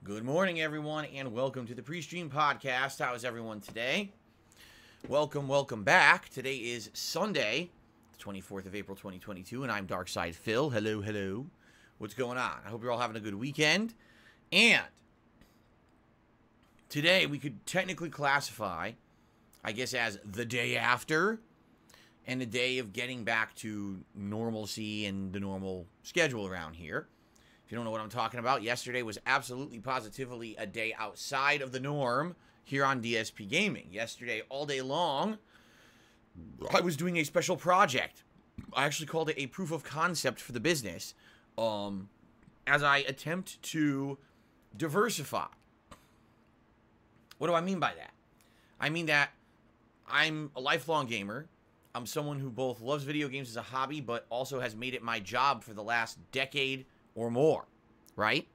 Good morning, everyone, and welcome to the PreStream podcast. How is everyone today? Welcome back. Today is Sunday, the 24th of April, 2022, and I'm Darkside Phil. Hello. What's going on? I hope you're all having a good weekend. And today we could technically classify, I guess, as the day after and the day of getting back to normalcy and the normal schedule around here. If you don't know what I'm talking about, yesterday was absolutely positively a day outside of the norm here on DSPGaming. Yesterday, all day long, I was doing a special project. I actually called it a proof of concept for the business as I attempt to diversify. What do I mean by that? I mean that I'm a lifelong gamer. I'm someone who both loves video games as a hobby, but also has made it my job for the last decade or more, right?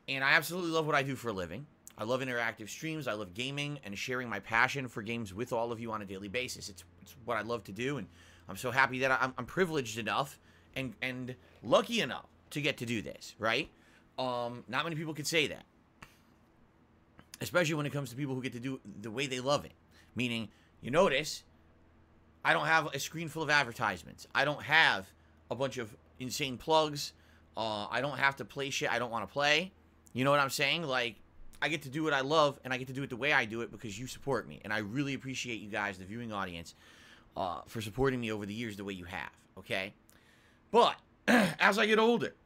And I absolutely love what I do for a living. I love interactive streams. I love gaming and sharing my passion for games with all of you on a daily basis. It's what I love to do, and I'm so happy that I'm privileged enough and lucky enough to get to do this, right? Not many people could say that, especially when it comes to people who get to do the way they love it. Meaning, you notice, I don't have a screen full of advertisements. I don't have a bunch of insane plugs. I don't have to play shit I don't want to play. You know what I'm saying? Like, I get to do what I love, and I get to do it the way I do it because you support me. And I really appreciate you guys, the viewing audience, for supporting me over the years the way you have, okay? But, as I get older,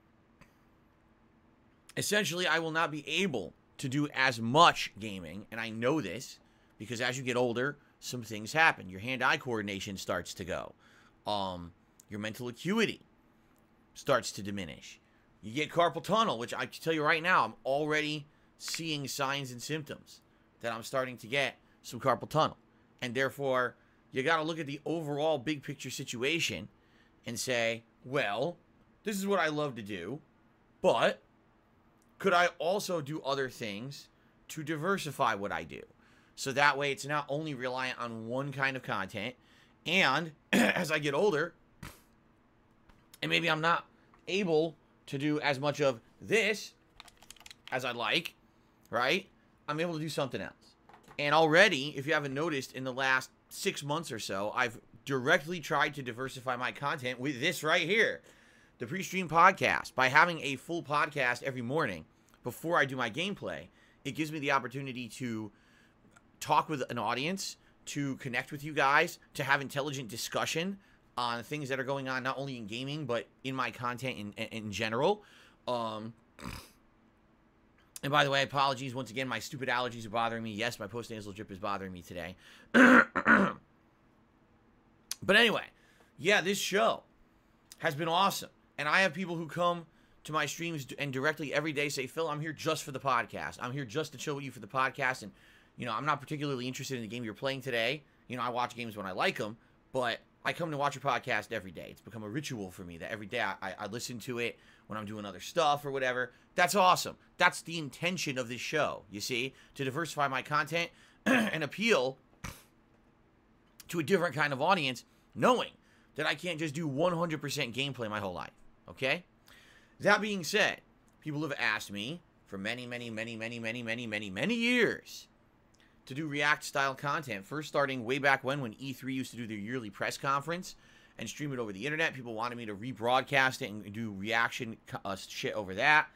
essentially, I will not be able to do as much gaming, and I know this, because as you get older, some things happen. Your hand-eye coordination starts to go. Your mental acuity starts to diminish. You get carpal tunnel, which I can tell you right now, I'm already seeing signs and symptoms that I'm starting to get some carpal tunnel. And therefore, you got to look at the overall big picture situation and say, well, this is what I love to do, but could I also do other things to diversify what I do? So that way it's not only reliant on one kind of content, and as I get older, and maybe I'm not able to do as much of this as I'd like, right? I'm able to do something else. And already, if you haven't noticed, in the last 6 months or so, I've directly tried to diversify my content with this right here, the PreStream podcast. By having a full podcast every morning before I do my gameplay, it gives me the opportunity to talk with an audience, to connect with you guys, to have intelligent discussion on things that are going on, not only in gaming, but in my content in general. And by the way, apologies. Once again, my stupid allergies are bothering me. Yes, my post-nasal drip is bothering me today. But anyway, yeah, this show has been awesome. And I have people who come to my streams and directly every day say, Phil, I'm here just for the podcast. I'm here just to chill with you for the podcast. And, you know, I'm not particularly interested in the game you're playing today. You know, I watch games when I like them, but I come to watch your podcast every day. It's become a ritual for me that every day I listen to it when I'm doing other stuff or whatever. That's awesome. That's the intention of this show, you see, to diversify my content and appeal to a different kind of audience, knowing that I can't just do 100% gameplay my whole life, okay? That being said, people have asked me for many years to do React-style content. First starting way back when E3 used to do their yearly press conference and stream it over the internet. People wanted me to rebroadcast it and do reaction shit over that.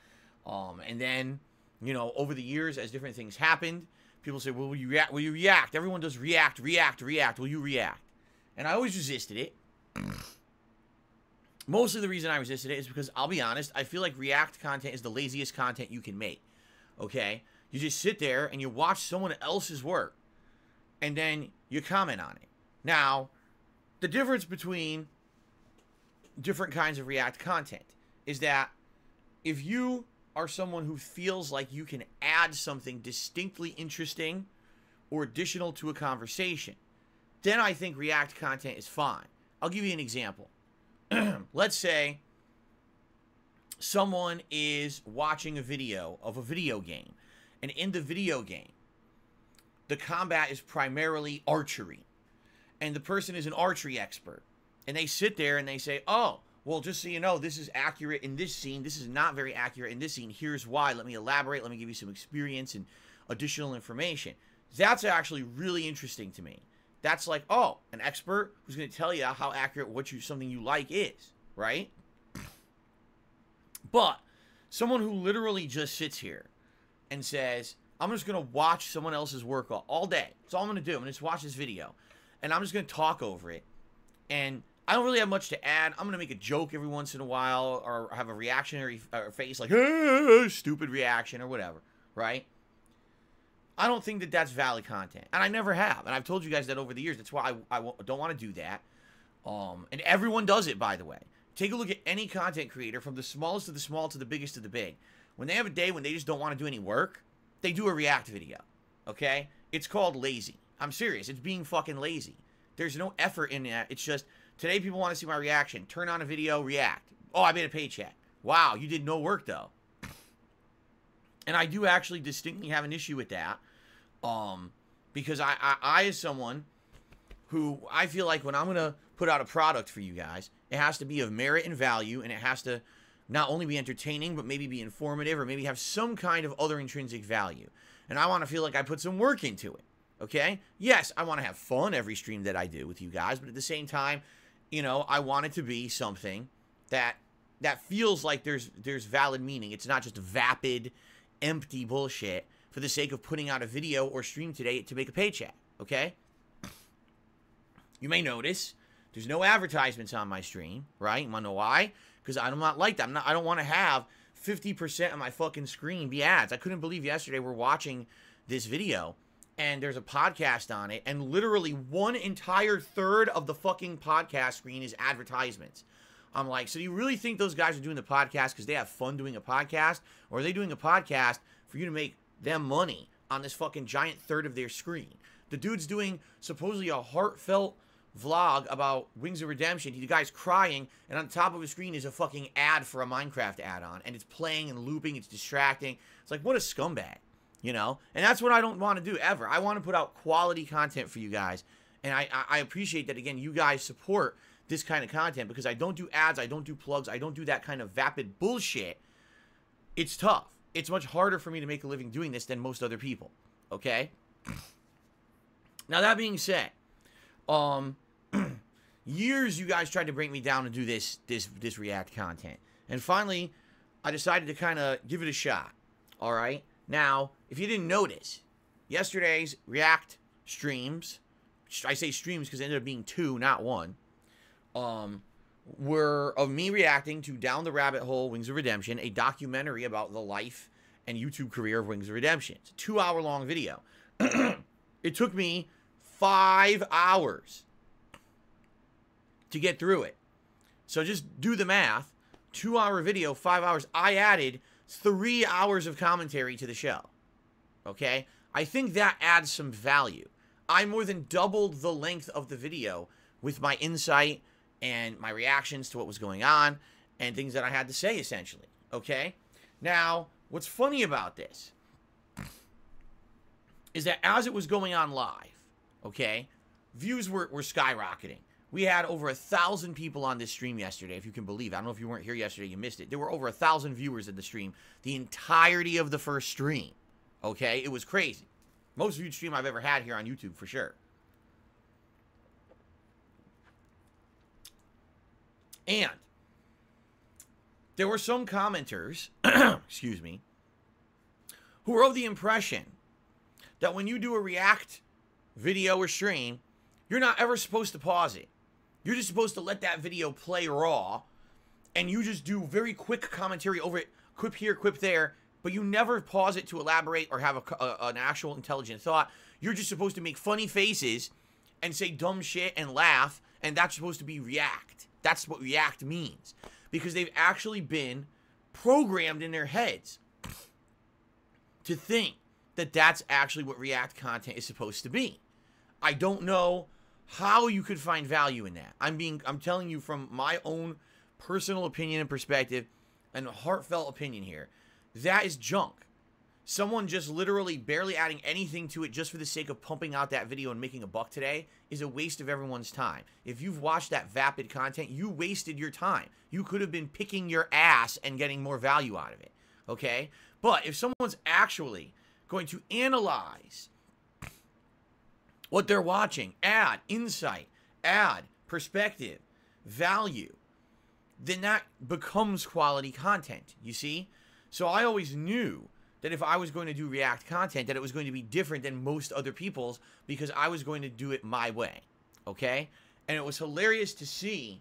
And then, you know, over the years, as different things happened, people say, well, will you react? Will you react? Everyone does react. Will you react? And I always resisted it. Mostly the reason I resisted it is because, I'll be honest, I feel like React content is the laziest content you can make. Okay? You just sit there and you watch someone else's work, and then you comment on it. Now, the difference between different kinds of React content is that if you are someone who feels like you can add something distinctly interesting or additional to a conversation, then I think React content is fine. I'll give you an example. Let's say someone is watching a video of a video game, and in the video game, the combat is primarily archery, and the person is an archery expert, and they sit there and they say, oh, well, just so you know, this is accurate in this scene. This is not very accurate in this scene. Here's why. Let me elaborate. Let me give you some experience and additional information. That's actually really interesting to me. That's like, oh, an expert who's going to tell you how accurate something you like is, right? But someone who literally just sits here and says, I'm just going to watch someone else's work all day. That's all I'm going to do. I'm going to just watch this video. And I'm just going to talk over it. And I don't really have much to add. I'm going to make a joke every once in a while or have a reactionary face like, stupid reaction or whatever, right? I don't think that that's valid content. And I never have. And I've told you guys that over the years. That's why I don't want to do that. And everyone does it, by the way. Take a look at any content creator, from the smallest of the small to the biggest of the big. When they have a day when they just don't want to do any work, they do a react video, okay? It's called lazy. I'm serious. It's being fucking lazy. There's no effort in that. It's just, today people want to see my reaction. Turn on a video, react. Oh, I made a paycheck. Wow, you did no work, though. And I do actually distinctly have an issue with that. Because I as someone who, I feel like when I'm going to put out a product for you guys, it has to be of merit and value, and it has to not only be entertaining, but maybe be informative, or maybe have some kind of other intrinsic value. And I want to feel like I put some work into it, okay? Yes, I want to have fun every stream that I do with you guys, but at the same time, you know, I want it to be something that feels like there's valid meaning. It's not just vapid, empty bullshit for the sake of putting out a video or stream today to make a paycheck, okay? You may notice there's no advertisements on my stream, right? You want to know why? Because I'm not like that. I don't want to have 50% of my fucking screen be ads. I couldn't believe yesterday we're watching this video and there's a podcast on it, and literally one entire third of the fucking podcast screen is advertisements. I'm like, so do you really think those guys are doing the podcast because they have fun doing a podcast? Or are they doing a podcast for you to make them money on this fucking giant third of their screen? The dude's doing supposedly a heartfelt vlog about Wings of Redemption. The guy's crying, and on the top of his screen is a fucking ad for a Minecraft add-on, and it's playing and looping. It's distracting. It's like, what a scumbag, you know? And that's what I don't want to do ever. I want to put out quality content for you guys, and I appreciate that, again, you guys support this kind of content, because I don't do ads, I don't do plugs, I don't do that kind of vapid bullshit. It's tough. It's much harder for me to make a living doing this than most other people, okay? Now, that being said, years you guys tried to bring me down to do this React content. And finally, I decided to kind of give it a shot. All right? Now, if you didn't notice, yesterday's React streams, I say streams because it ended up being 2, not 1, were of me reacting to Down the Rabbit Hole Wings of Redemption, a documentary about the life and YouTube career of Wings of Redemption. It's a 2-hour-long video. It took me 5 hours to get through it. So just do the math. 2-hour video, 5 hours. I added 3 hours of commentary to the show. Okay? I think that adds some value. I more than doubled the length of the video with my insight and my reactions to what was going on and things that I had to say, essentially. Okay? Now, what's funny about this is that as it was going on live, okay, views were skyrocketing. We had over 1,000 people on this stream yesterday, if you can believe it. I don't know if you weren't here yesterday, you missed it. There were over 1,000 viewers in the stream the entirety of the first stream. Okay? It was crazy. Most viewed stream I've ever had here on YouTube, for sure. And there were some commenters, excuse me, who were of the impression that when you do a React video or stream, you're not ever supposed to pause it. You're just supposed to let that video play raw, and you just do very quick commentary over it, quip here, quip there, but you never pause it to elaborate or have an actual intelligent thought. You're just supposed to make funny faces and say dumb shit and laugh, and that's supposed to be React. That's what React means, because they've actually been programmed in their heads to think that that's actually what React content is supposed to be. I don't know how you could find value in that. I'm telling you from my own personal opinion and perspective and heartfelt opinion here. That is junk. someone just literally barely adding anything to it just for the sake of pumping out that video and making a buck today is a waste of everyone's time. If you've watched that vapid content, you wasted your time. You could have been picking your ass and getting more value out of it, okay? But if someone's actually going to analyze what they're watching, add insight, add perspective, value, then that becomes quality content, you see? So I always knew that if I was going to do React content, that it was going to be different than most other people's because I was going to do it my way, okay? And it was hilarious to see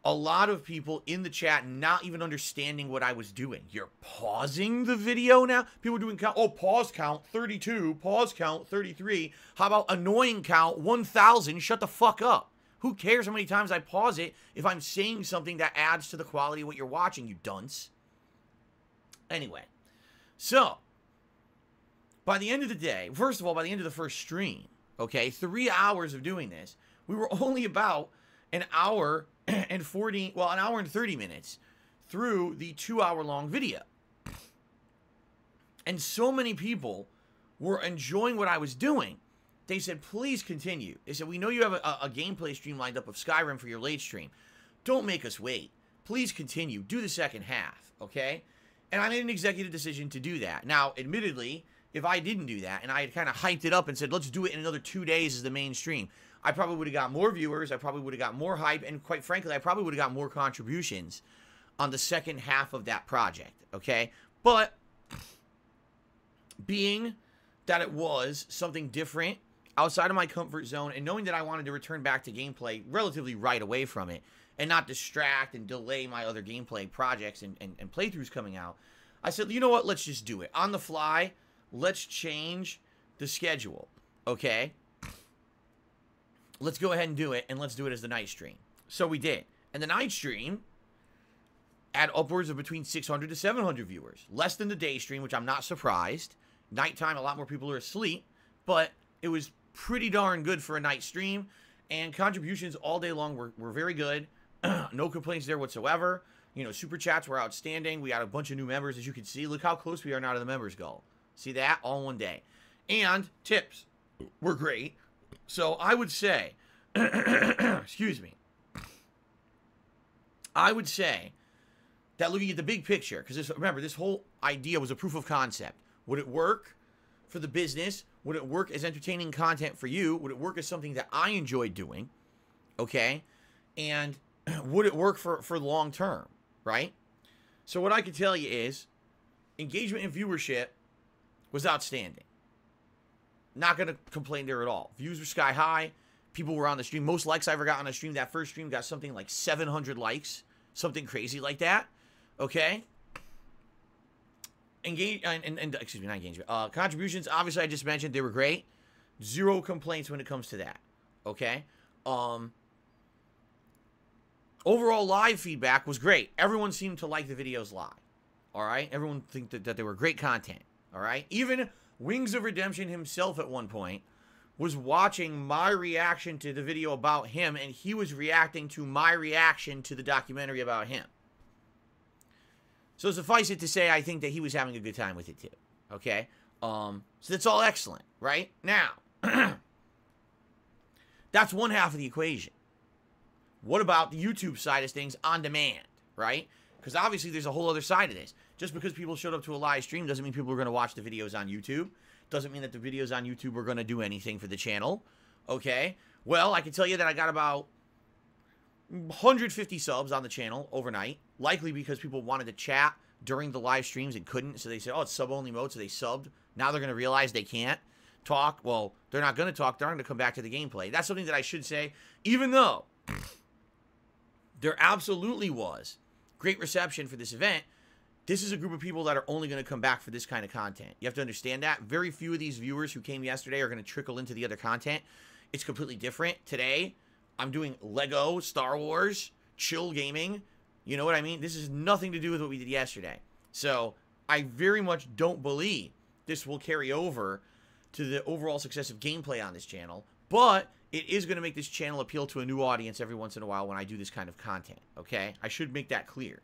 a lot of people in the chat not even understanding what I was doing. You're pausing the video now? People doing count, oh, pause count 32, pause count 33. How about annoying count 1,000? Shut the fuck up. Who cares how many times I pause it if I'm saying something that adds to the quality of what you're watching, you dunce? Anyway, so by the end of the day, first of all, by the end of the first stream, okay, 3 hours of doing this, we were only about an hour and 30 minutes through the 2-hour-long video. And so many people were enjoying what I was doing. They said, please continue. They said, we know you have a gameplay stream lined up of Skyrim for your late stream. Don't make us wait. Please continue. Do the second half, okay? And I made an executive decision to do that. Now, admittedly, if I didn't do that and I had kind of hyped it up and said, let's do it in another 2 days as the main stream, I probably would have got more viewers, I probably would have got more hype, and quite frankly, I probably would have got more contributions on the second half of that project, okay? But being that it was something different, outside of my comfort zone, and knowing that I wanted to return back to gameplay relatively right away from it, and not distract and delay my other gameplay projects and playthroughs coming out, I said, you know what, let's just do it. On the fly, let's change the schedule, okay? Let's go ahead and do it, and let's do it as the night stream. So we did. And the night stream had upwards of between 600 to 700 viewers. Less than the day stream, which I'm not surprised. Nighttime, a lot more people are asleep, but it was pretty darn good for a night stream, and contributions all day long were very good. No complaints there whatsoever. You know, super chats were outstanding. We got a bunch of new members, as you can see. Look how close we are now to the members goal. See that? All in one day. And tips were great. So I would say, excuse me, I would say that looking at the big picture, because remember, this whole idea was a proof of concept. Would it work for the business? Would it work as entertaining content for you? Would it work as something that I enjoyed doing? Okay? And would it work for long term, right? So what I can tell you is engagement and viewership was outstanding. Not going to complain there at all. Views were sky high. People were on the stream. Most likes I ever got on a stream. That first stream got something like 700 likes. Something crazy like that. Okay? Excuse me, not engagement. Contributions, obviously I just mentioned, they were great. Zero complaints when it comes to that. Okay? Overall live feedback was great. Everyone seemed to like the videos live. Alright? Everyone think that they were great content. Alright? Even Wings of Redemption himself at one point was watching my reaction to the video about him, and he was reacting to my reaction to the documentary about him. So suffice it to say, I think that he was having a good time with it too. Okay? So that's all excellent, right? Now, that's one half of the equation. What about the YouTube side of things on demand, right? Because obviously there's a whole other side of this. Just because people showed up to a live stream doesn't mean people are going to watch the videos on YouTube. Doesn't mean that the videos on YouTube are going to do anything for the channel. Okay? Well, I can tell you that I got about 150 subs on the channel overnight. Likely because people wanted to chat during the live streams and couldn't. So they said, oh, it's sub-only mode, so they subbed. Now they're going to realize they can't talk. Well, they're not going to talk. They're going to come back to the gameplay. That's something that I should say. Even though there absolutely was great reception for this event, this is a group of people that are only going to come back for this kind of content. You have to understand that. Very few of these viewers who came yesterday are going to trickle into the other content. It's completely different. Today, I'm doing Lego, Star Wars, chill gaming. You know what I mean? This has nothing to do with what we did yesterday. So, I very much don't believe this will carry over to the overall success of gameplay on this channel. But it is going to make this channel appeal to a new audience every once in a while when I do this kind of content. Okay? I should make that clear.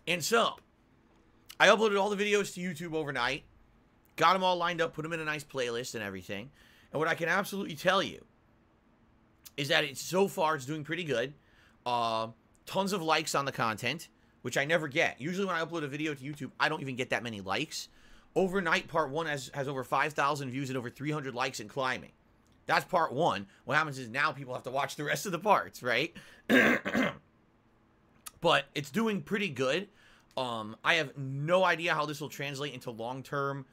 And so, I uploaded all the videos to YouTube overnight, got them all lined up, put them in a nice playlist and everything. And what I can absolutely tell you is that so far it's doing pretty good. Tons of likes on the content, which I never get. Usually when I upload a video to YouTube, I don't even get that many likes. Overnight, part 1 has over 5,000 views and over 300 likes and climbing. That's part 1. What happens is now people have to watch the rest of the parts, right? But it's doing pretty good. I have no idea how this will translate into long-term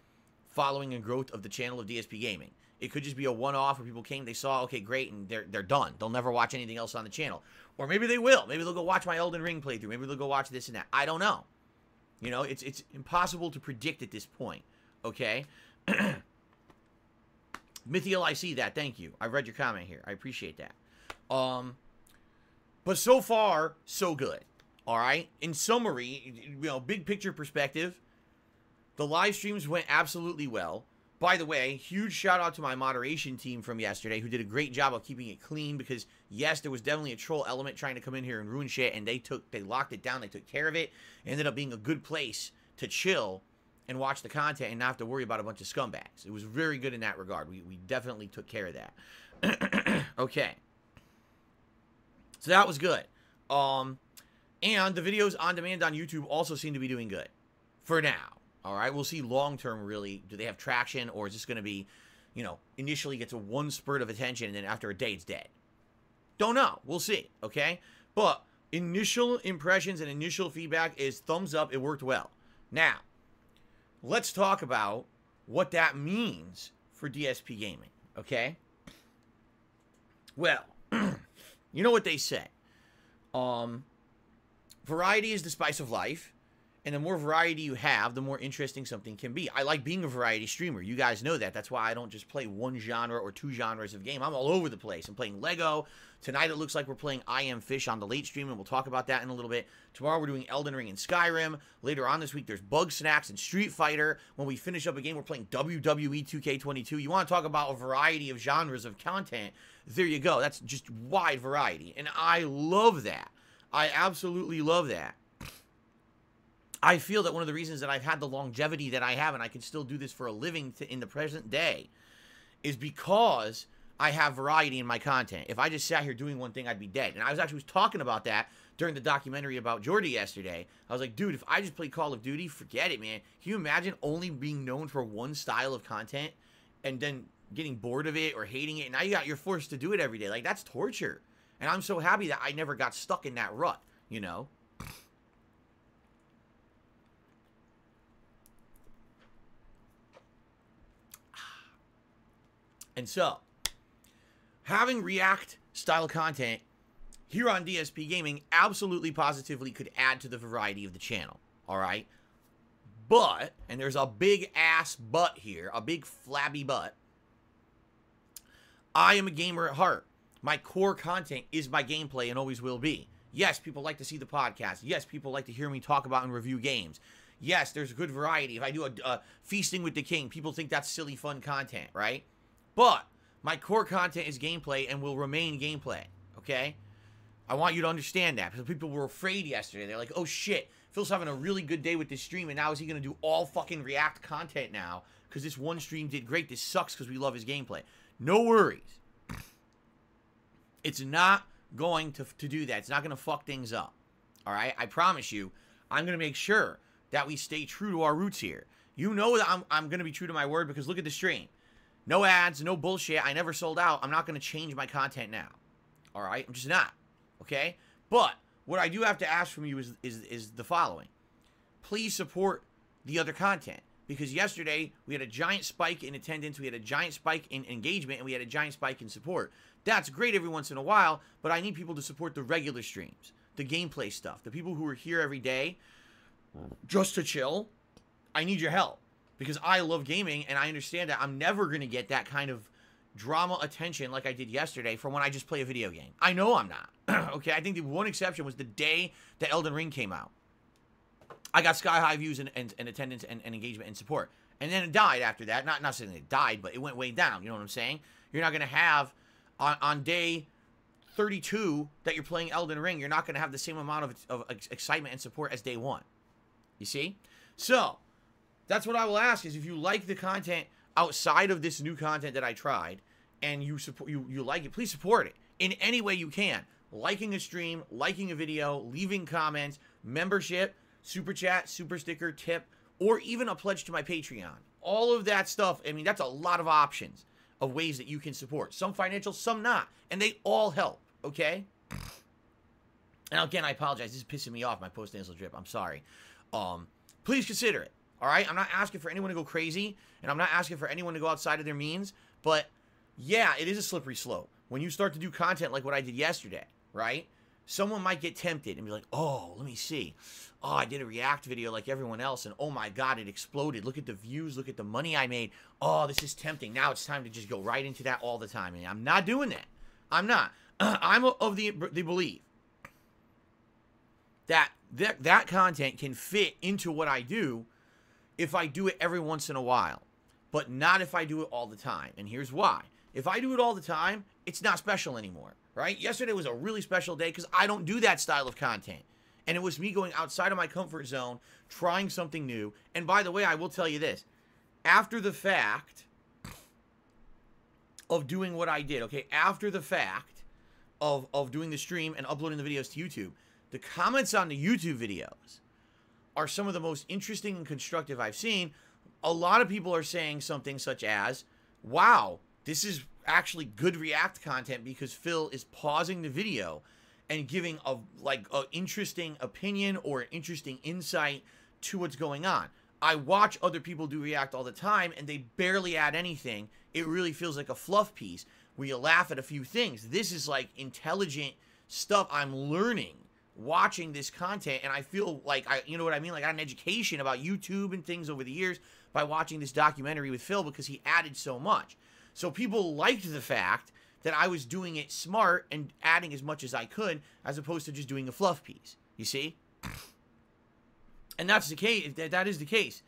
following and growth of the channel of DSPGaming. It could just be a one-off where people came, they saw, okay, great, and they're done. They'll never watch anything else on the channel. Or maybe they will. Maybe they'll go watch my Elden Ring playthrough. Maybe they'll go watch this and that. I don't know. You know, it's impossible to predict at this point, okay? Mythiel, I see that. Thank you. I read your comment here. I appreciate that. But so far, so good. All right? In summary, you know, big picture perspective, the live streams went absolutely well. By the way, huge shout out to my moderation team from yesterday who did a great job of keeping it clean because, yes, there was definitely a troll element trying to come in here and ruin shit, and they locked it down, they took care of it. It ended up being a good place to chill and watch the content and not have to worry about a bunch of scumbags. It was very good in that regard. We definitely took care of that. Okay. So that was good. And the videos on demand on YouTube also seem to be doing good. For now. All right, we'll see long-term, really. Do they have traction, or is this going to be, you know, initially gets a one spurt of attention, and then after a day, it's dead? Don't know. We'll see, okay? But initial impressions and initial feedback is thumbs up. It worked well. Now, let's talk about what that means for DSPGaming, okay? Well, you know what they say. Variety is the spice of life. And the more variety you have, the more interesting something can be. I like being a variety streamer. You guys know that. That's why I don't just play one genre or two genres of game. I'm all over the place. I'm playing Lego. Tonight it looks like we're playing I Am Fish on the late stream, and we'll talk about that in a little bit. Tomorrow we're doing Elden Ring and Skyrim. Later on this week there's Bug Snacks and Street Fighter. When we finish up a game, we're playing WWE 2K22. You want to talk about a variety of genres of content, there you go. That's just wide variety. And I love that. I absolutely love that. I feel that one of the reasons that I've had the longevity that I have and I can still do this for a living in the present day is because I have variety in my content. If I just sat here doing one thing, I'd be dead. And I was actually talking about that during the documentary about Jordy yesterday. I was like, dude, if I just play Call of Duty, forget it, man. Can you imagine only being known for one style of content and then getting bored of it or hating it? And now you're forced to do it every day. Like, that's torture. And I'm so happy that I never got stuck in that rut, you know? And so, having React-style content here on DSPGaming absolutely positively could add to the variety of the channel, all right? But, and there's a big-ass but here, a big flabby but, I am a gamer at heart. My core content is my gameplay and always will be. Yes, people like to see the podcast. Yes, people like to hear me talk about and review games. Yes, there's good variety. If I do a Feasting with the King, people think that's silly, fun content, right? But my core content is gameplay and will remain gameplay, okay? I want you to understand that because people were afraid yesterday. They're like, oh shit, Phil's having a really good day with this stream and now is he going to do all fucking React content now because this one stream did great. This sucks because we love his gameplay. No worries. It's not going to do that. It's not going to fuck things up, all right? I promise you, I'm going to make sure that we stay true to our roots here. You know that I'm going to be true to my word because look at the stream. No ads, no bullshit. I never sold out. I'm not going to change my content now. All right? I'm just not. Okay? But what I do have to ask from you is the following. Please support the other content. Because yesterday, we had a giant spike in attendance, we had a giant spike in engagement, and we had a giant spike in support. That's great every once in a while, but I need people to support the regular streams, the gameplay stuff, the people who are here every day just to chill. I need your help. Because I love gaming, and I understand that I'm never going to get that kind of drama attention like I did yesterday from when I just play a video game. I know I'm not. Okay, I think the one exception was the day that Elden Ring came out. I got sky-high views and attendance and engagement and support. And then it died after that. Not saying it died, but it went way down. You know what I'm saying? You're not going to have, on day 32 that you're playing Elden Ring, you're not going to have the same amount of excitement and support as day 1. You see? So, that's what I will ask is if you like the content outside of this new content that I tried and you support you like it, please support it in any way you can. Liking a stream, liking a video, leaving comments, membership, super chat, super sticker, tip, or even a pledge to my Patreon. All of that stuff, I mean, that's a lot of options of ways that you can support. Some financial, some not. And they all help, okay? And again, I apologize. This is pissing me off, my post-nasal drip. I'm sorry. Please consider it, all right? I'm not asking for anyone to go crazy, and I'm not asking for anyone to go outside of their means, but yeah, it is a slippery slope. When you start to do content like what I did yesterday, right? Someone might get tempted and be like, oh, let me see. Oh, I did a React video like everyone else, and oh my God, it exploded. Look at the views. Look at the money I made. Oh, this is tempting. Now it's time to just go right into that all the time. And I'm not doing that. I'm not. I'm of the belief that that content can fit into what I do if I do it every once in a while, but not if I do it all the time. And here's why. If I do it all the time, it's not special anymore, right? Yesterday was a really special day because I don't do that style of content. And it was me going outside of my comfort zone, trying something new. And by the way, I will tell you this. After the fact of doing what I did, okay, after the fact of doing the stream and uploading the videos to YouTube, the comments on the YouTube videos are some of the most interesting and constructive I've seen. A lot of people are saying something such as, wow, this is actually good React content because Phil is pausing the video and giving a interesting opinion or an interesting insight to what's going on. I watch other people do React all the time and they barely add anything. It really feels like a fluff piece where you laugh at a few things. This is like intelligent stuff I'm learning watching this content, and I feel like you know what I mean? Like I got an education about YouTube and things over the years by watching this documentary with Phil because he added so much. So people liked the fact that I was doing it smart and adding as much as I could as opposed to just doing a fluff piece. You see? And that's the case. If that is the case,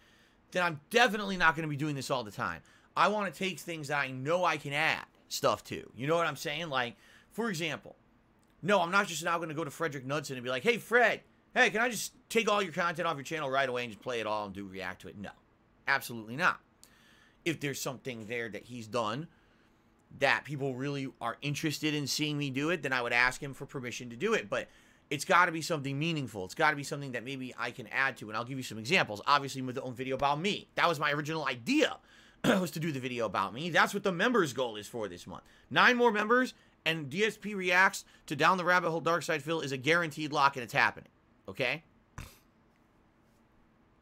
then I'm definitely not going to be doing this all the time. I want to take things that I know I can add stuff to. You know what I'm saying? Like, for example, no, I'm not just now going to go to Frederick Knudsen and be like, hey, Fred, hey, can I just take all your content off your channel right away and just play it all and do React to it? No, absolutely not. If there's something there that he's done that people really are interested in seeing me do it, then I would ask him for permission to do it. But it's got to be something meaningful. It's got to be something that maybe I can add to. And I'll give you some examples. Obviously, with the own video about me. That was my original idea, was to do the video about me. That's what the members' goal is for this month. 9 more members, and DSP reacts to Down the Rabbit Hole Dark Side Phil is a guaranteed lock, and it's happening. Okay?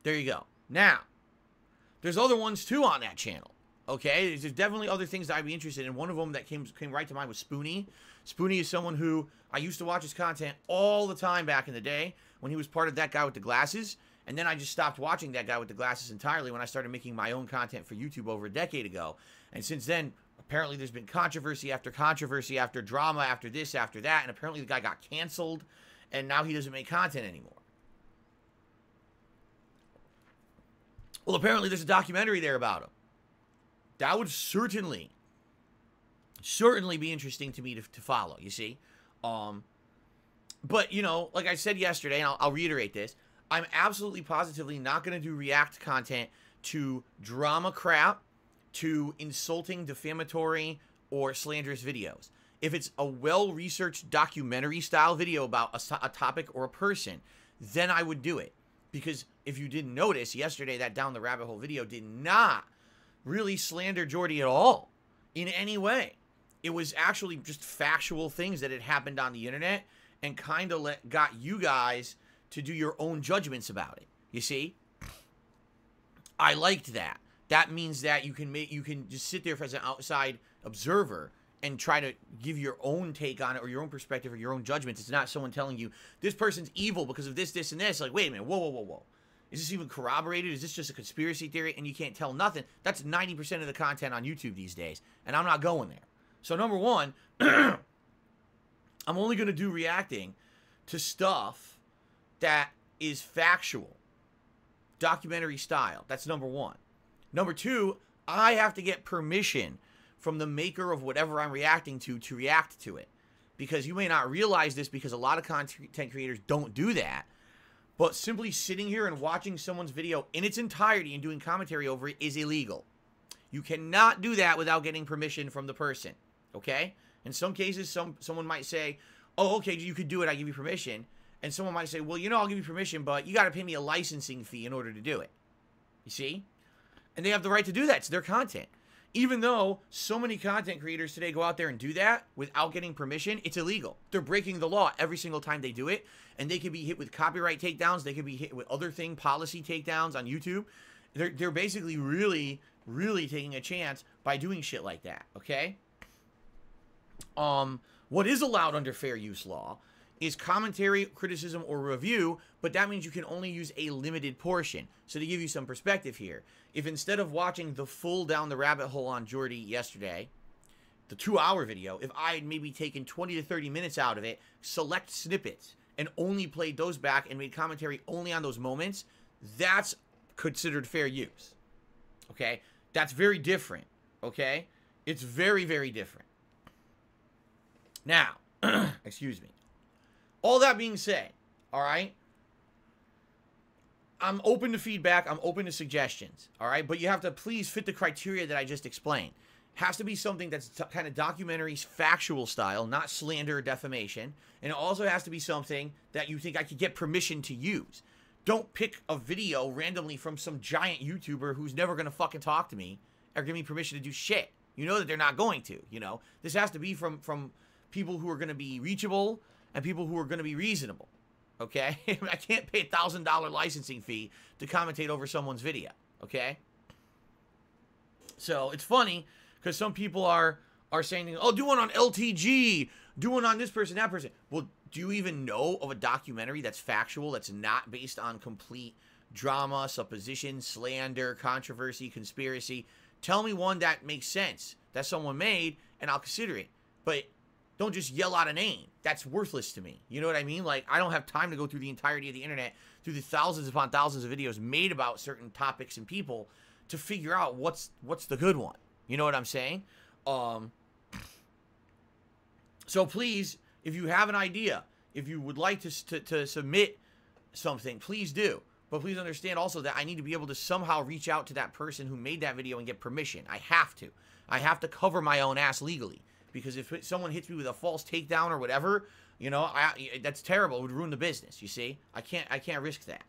There you go. Now, there's other ones, too, on that channel. Okay? There's definitely other things that I'd be interested in. One of them that came right to mind was Spoonie. Spoonie is someone who I used to watch his content all the time back in the day when he was part of that guy with the glasses. And then I just stopped watching that guy with the glasses entirely when I started making my own content for YouTube over a decade ago. And since then, apparently there's been controversy after drama, after this, after that. And apparently the guy got canceled. And now he doesn't make content anymore. Well, apparently there's a documentary there about him. That would certainly be interesting to me to follow, you see. But, you know, like I said yesterday, and I'll reiterate this, I'm absolutely positively not going to do React content to drama crap, to insulting, defamatory, or slanderous videos. If it's a well-researched documentary-style video about a topic or a person, then I would do it. Because if you didn't notice, yesterday that Down the Rabbit Hole video did not really slander Jordy at all in any way. It was actually just factual things that had happened on the internet and kind of got you guys to do your own judgments about it. You see? I liked that. That means that you can just sit there as an outside observer and try to give your own take on it or your own perspective or your own judgments. It's not someone telling you, this person's evil because of this, this, and this. Like, wait a minute, whoa. Is this even corroborated? Is this just a conspiracy theory and you can't tell nothing? That's 90% of the content on YouTube these days, and I'm not going there. So number one, I'm only going to do reacting to stuff that is factual, documentary style. That's number one. Number two, I have to get permission from the maker of whatever I'm reacting to react to it. Because you may not realize this because a lot of content creators don't do that. But simply sitting here and watching someone's video in its entirety and doing commentary over it is illegal. You cannot do that without getting permission from the person, okay? In some cases, someone might say, oh, okay, you could do it, I give you permission. And someone might say, well, you know, I'll give you permission, but you got to pay me a licensing fee in order to do it. You see? And they have the right to do that. It's their content. Even though so many content creators today go out there and do that without getting permission, it's illegal. They're breaking the law every single time they do it. And they could be hit with copyright takedowns. They could be hit with other policy takedowns on YouTube. They're basically really, really taking a chance by doing shit like that, okay? What is allowed under fair use law is commentary, criticism, or review, but that means you can only use a limited portion. So to give you some perspective here, if instead of watching the full Down the Rabbit Hole on Jordy yesterday, the 2-hour video, if I had maybe taken 20 to 30 minutes out of it, select snippets, and only played those back and made commentary only on those moments, that's considered fair use. Okay? That's very different. Okay? It's very, very different. Now, excuse me. All that being said, all right, I'm open to feedback. I'm open to suggestions, all right? But you have to please fit the criteria that I just explained. Has to be something that's kind of documentary, factual style, not slander or defamation. And it also has to be something that you think I could get permission to use. Don't pick a video randomly from some giant YouTuber who's never going to fucking talk to me or give me permission to do shit. You know that they're not going to, you know? This has to be from people who are going to be reachable and people who are going to be reasonable, okay? I can't pay a $1,000 licensing fee to commentate over someone's video, okay? So it's funny because some people are saying, oh, do one on LTG, do one on this person, that person. Well, do you even know of a documentary that's factual, that's not based on complete drama, supposition, slander, controversy, conspiracy? Tell me one that makes sense, that someone made, and I'll consider it. But don't just yell out a name. That's worthless to me. You know what I mean? Like, I don't have time to go through the entirety of the internet, through the thousands upon thousands of videos made about certain topics and people to figure out what's the good one. You know what I'm saying? So please, if you have an idea, if you would like to submit something, please do. But please understand also that I need to be able to somehow reach out to that person who made that video and get permission. I have to. I have to cover my own ass legally. Because if someone hits me with a false takedown or whatever, you know, that's terrible. It would ruin the business, you see? I can't risk that.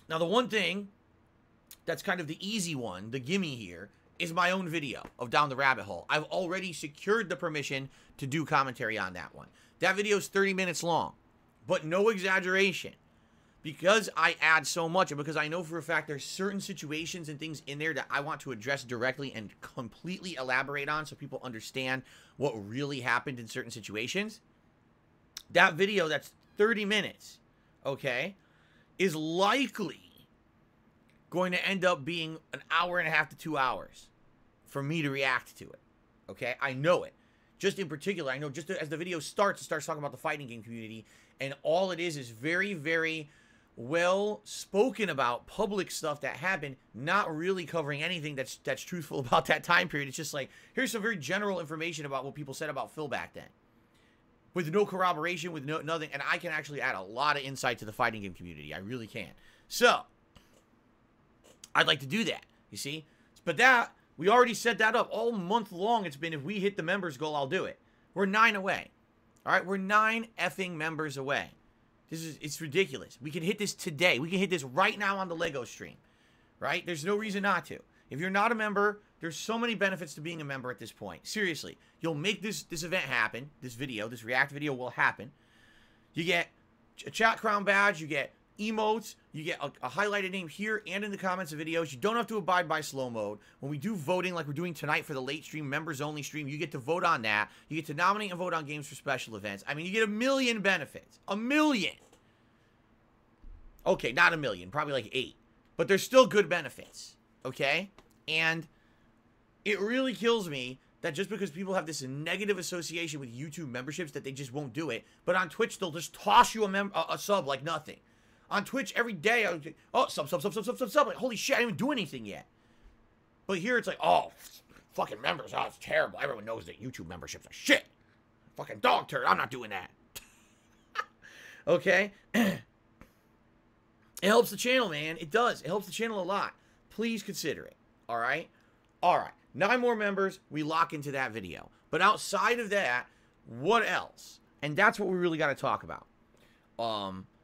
Now, the one thing that's kind of the easy one, the gimme here, is my own video of Down the Rabbit Hole. I've already secured the permission to do commentary on that one. That video is 30 minutes long, but no exaggeration. Because I add so much, and because I know for a fact there's certain situations and things in there that I want to address directly and completely elaborate on so people understand what really happened in certain situations, that video that's 30 minutes, okay, is likely going to end up being an hour and a half to 2 hours for me to react to it, okay? I know it. Just in particular, I know just as the video starts, it starts talking about the fighting game community, and all it is very, very well spoken about public stuff that happened, not really covering anything that's truthful about that time period. It's just like, here's some very general information about what people said about Phil back then, with no corroboration, with nothing, and I can actually add a lot of insight to the fighting game community. I really can. So I'd like to do that, you see? But that, we already set that up all month long. It's been, if we hit the members goal, I'll do it. We're 9 away. All right, we're 9 effing members away. It's ridiculous. We can hit this today. We can hit this right now on the Lego stream, right? There's no reason not to. If you're not a member, there's so many benefits to being a member at this point. Seriously, you'll make this event happen. This React video will happen. You get a chat crown badge. You get emotes. You get a highlighted name here and in the comments of videos. You don't have to abide by slow mode. When we do voting like we're doing tonight for the late stream, members only stream, you get to vote on that. You get to nominate and vote on games for special events. I mean, you get a million benefits. A million. Okay, not a million. Probably like 8. But there's still good benefits. Okay? And it really kills me that just because people have this negative association with YouTube memberships that they just won't do it. But on Twitch, they'll just toss you a sub like nothing. On Twitch, every day, sub. Like, holy shit, I didn't even do anything yet. But here, it's like, oh, fucking members. Oh, it's terrible. Everyone knows that YouTube memberships are shit. Fucking dog turd. I'm not doing that. Okay? It helps the channel, man. It does. It helps the channel a lot. Please consider it. All right? All right. 9 more members. We lock into that video. But outside of that, what else? And that's what we really got to talk about.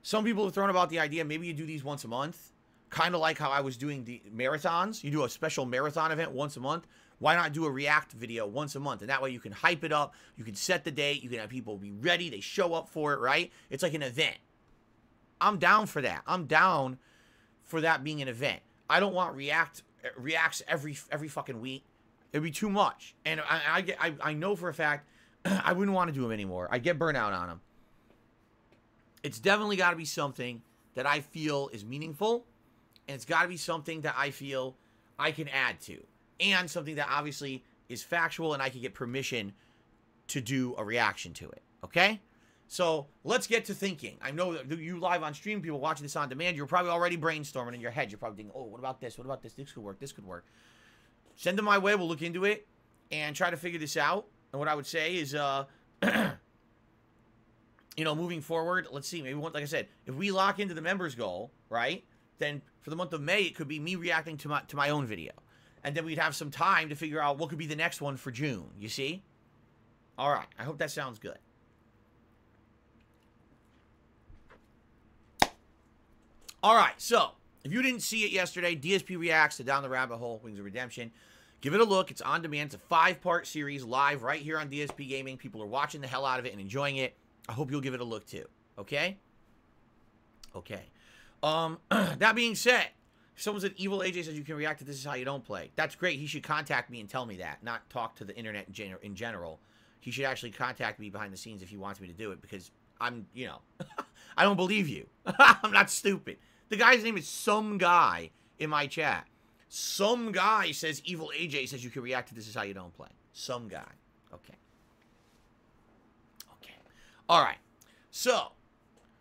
Some people have thrown about the idea, maybe you do these once a month. Kind of like how I was doing the marathons. You do a special marathon event once a month. Why not do a React video once a month? And that way you can hype it up. You can set the date. You can have people be ready. They show up for it, right? It's like an event. I'm down for that. I'm down for that being an event. I don't want reacts every fucking week. It'd be too much. And I know for a fact I wouldn't want to do them anymore. I get burnout on them. It's definitely got to be something that I feel is meaningful. And it's got to be something that I feel I can add to. And something that obviously is factual and I can get permission to do a reaction to it. Okay? So, let's get to thinking. I know that you live on stream, people watching this on demand, you're probably already brainstorming in your head. You're probably thinking, oh, what about this? What about this? This could work. This could work. Send them my way. We'll look into it and try to figure this out. And what I would say is, you know, moving forward, let's see. Maybe, like I said, if we lock into the members goal, right, then for the month of May, it could be me reacting to my own video. And then we'd have some time to figure out what could be the next one for June. You see? All right. I hope that sounds good. All right. So, if you didn't see it yesterday, DSP reacts to Down the Rabbit Hole, Wings of Redemption. Give it a look. It's on demand. It's a 5-part series live right here on DSP Gaming. People are watching the hell out of it and enjoying it. I hope you'll give it a look too. Okay? Okay. That being said, someone said, Evil AJ says you can react to This Is How You Don't Play. That's great. He should contact me and tell me that, not talk to the internet in general. He should actually contact me behind the scenes if he wants me to do it, because I'm, you know, I don't believe you. I'm not stupid. The guy's name is Some Guy in my chat. Some Guy says Evil AJ says you can react to This Is How You Don't Play. Some Guy. Okay. Okay. All right. So,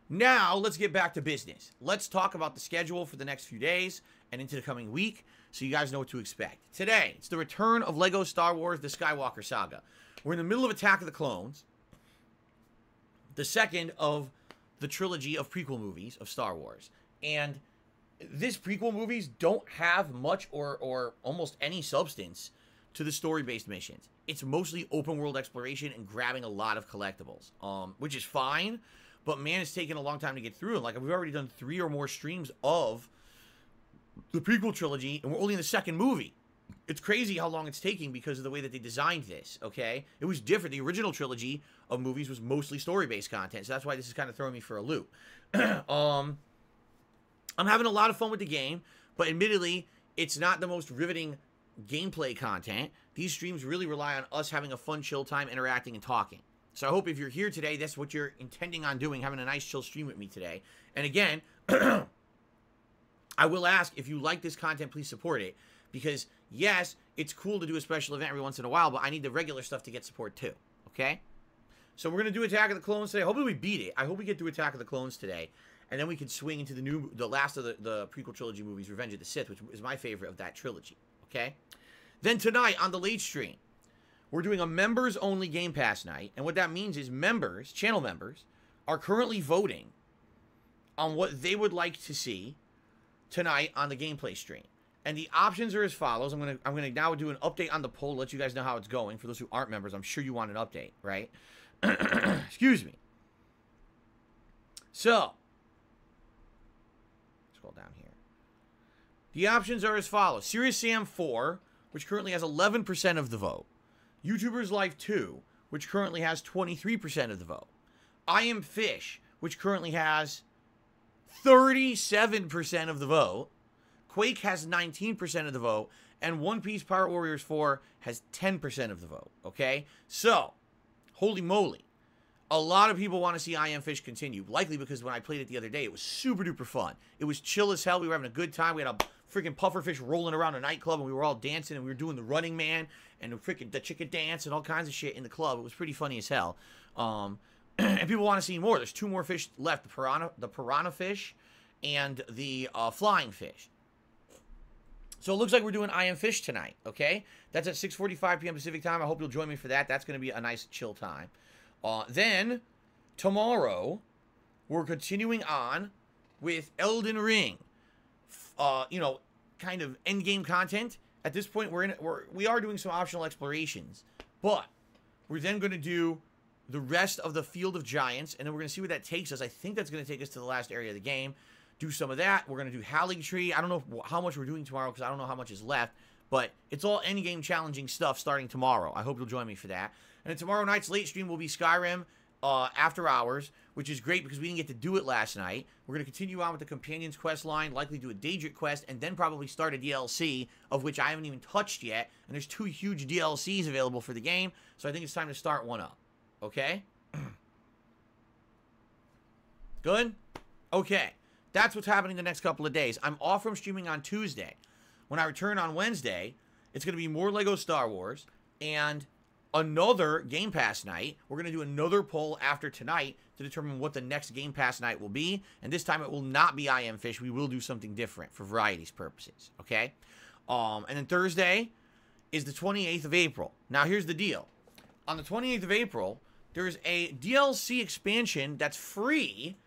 now let's get back to business. Let's talk about the schedule for the next few days and into the coming week so you guys know what to expect. Today, it's the return of LEGO Star Wars The Skywalker Saga. We're in the middle of Attack of the Clones, the second of the trilogy of prequel movies of Star Wars. And these prequel movies don't have much or almost any substance to the story-based missions. It's mostly open-world exploration and grabbing a lot of collectibles, which is fine, but man, it's taken a long time to get through. Like, we've already done 3 or more streams of the prequel trilogy, and we're only in the second movie. It's crazy how long it's taking because of the way that they designed this, okay? It was different. The original trilogy of movies was mostly story-based content, so that's why this is kind of throwing me for a loop. I'm having a lot of fun with the game, but admittedly, it's not the most riveting gameplay content. These streams really rely on us having a fun, chill time, interacting, and talking. So I hope if you're here today, that's what you're intending on doing, having a nice, chill stream with me today. And again, I will ask, if you like this content, please support it. Because, yes, it's cool to do a special event every once in a while, but I need the regular stuff to get support too. Okay? So we're going to do Attack of the Clones today. Hopefully we beat it. I hope we get through Attack of the Clones today. And then we can swing into the last of the prequel trilogy movies, Revenge of the Sith, which is my favorite of that trilogy. Okay? Then tonight, on the late stream, we're doing a members-only Game Pass night. And what that means is members, channel members, are currently voting on what they would like to see tonight on the gameplay stream. And the options are as follows. I'm gonna now do an update on the poll, let you guys know how it's going. For those who aren't members, I'm sure you want an update, right? Excuse me. So, scroll down here. The options are as follows. Serious Sam 4, which currently has 11% of the vote. YouTubers Life 2, which currently has 23% of the vote. I Am Fish, which currently has 37% of the vote. Quake has 19% of the vote. And One Piece Pirate Warriors 4 has 10% of the vote. Okay? So, holy moly. A lot of people want to see I Am Fish continue. Likely because when I played it the other day, it was super duper fun. It was chill as hell. We were having a good time. We had a freaking pufferfish rolling around a nightclub, and we were all dancing, and we were doing the Running Man and the chicken dance and all kinds of shit in the club. It was pretty funny as hell. And people want to see more. There's 2 more fish left: the piranha fish and the flying fish. So it looks like we're doing I Am Fish tonight. Okay, that's at 6:45 p.m. Pacific time. I hope you'll join me for that. That's going to be a nice chill time. Then tomorrow we're continuing on with Elden Ring. You know, kind of endgame content. At this point, we are doing some optional explorations, but we're then going to do the rest of the Field of Giants, and then we're going to see where that takes us. I think that's going to take us to the last area of the game. Do some of that. We're going to do Hallig Tree. I don't know how much we're doing tomorrow because I don't know how much is left, but it's all endgame challenging stuff starting tomorrow. I hope you'll join me for that. And then tomorrow night's late stream will be Skyrim after hours, which is great because we didn't get to do it last night. We're going to continue on with the Companions quest line, likely do a Daedric quest, and then probably start a DLC, of which I haven't even touched yet. And there's 2 huge DLCs available for the game, so I think it's time to start one up. Okay? Good? Okay. That's what's happening the next couple of days. I'm off from streaming on Tuesday. When I return on Wednesday, it's going to be more LEGO Star Wars and another Game Pass night. We're going to do another poll after tonight to determine what the next Game Pass night will be. And this time it will not be I Am Fish. We will do something different for variety's purposes. Okay? And then Thursday is the 28th of April. Now, here's the deal. On the 28th of April, there's a DLC expansion that's free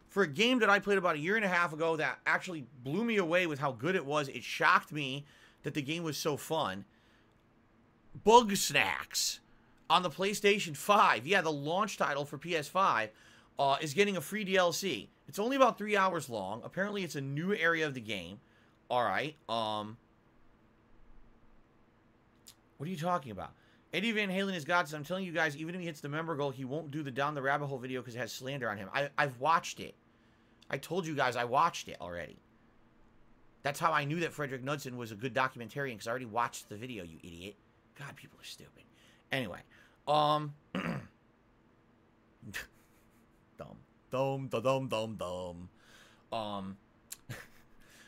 for a game that I played about 1.5 years ago that actually blew me away with how good it was. It shocked me that the game was so fun. Bug Snacks on the PlayStation 5. Yeah, the launch title for PS5 is getting a free DLC. It's only about 3 hours long. Apparently, it's a new area of the game. All right. What are you talking about? Eddie Van Halen is God. So I'm telling you guys, even if he hits the member goal, he won't do the Down the Rabbit Hole video because it has slander on him. I've watched it. I told you guys I watched it already. That's how I knew that Frederick Knudsen was a good documentarian, because I already watched the video, you idiot. God, people are stupid. Anyway,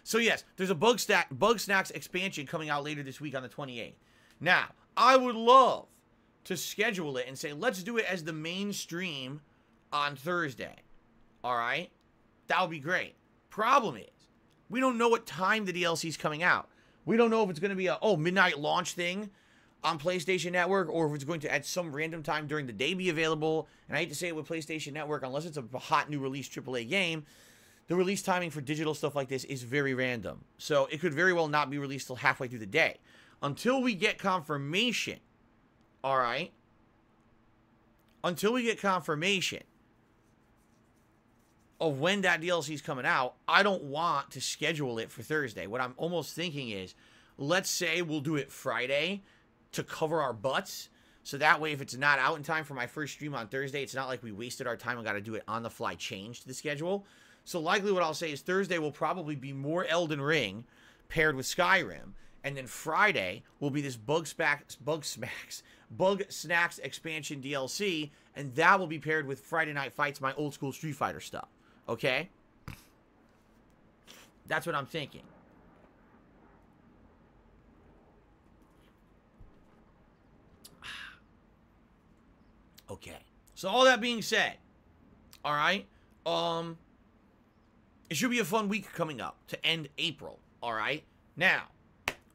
so yes, there's a Bug Snacks expansion coming out later this week on the 28th. Now, I would love to schedule it and say, let's do it as the main stream on Thursday. All right? That would be great. Problem is, we don't know what time the DLC is coming out. We don't know if it's going to be a, midnight launch thing on PlayStation Network, or if it's going to, at some random time during the day, be available. And I hate to say it with PlayStation Network, unless it's a hot new release AAA game, the release timing for digital stuff like this is very random. So it could very well not be released till halfway through the day. Until we get confirmation, all right? Until we get confirmation of when that DLC is coming out, I don't want to schedule it for Thursday. What I'm almost thinking is, let's say we'll do it Friday to cover our butts. So that way, if it's not out in time for my first stream on Thursday, it's not like we wasted our time and got to do it on the fly change to the schedule. So likely what I'll say is Thursday will probably be more Elden Ring paired with Skyrim. And then Friday will be this Bug Snacks expansion DLC, and that will be paired with Friday Night Fights, my old school Street Fighter stuff. Okay? That's what I'm thinking. Okay. So all that being said, all right, it should be a fun week coming up to end April. All right. Now,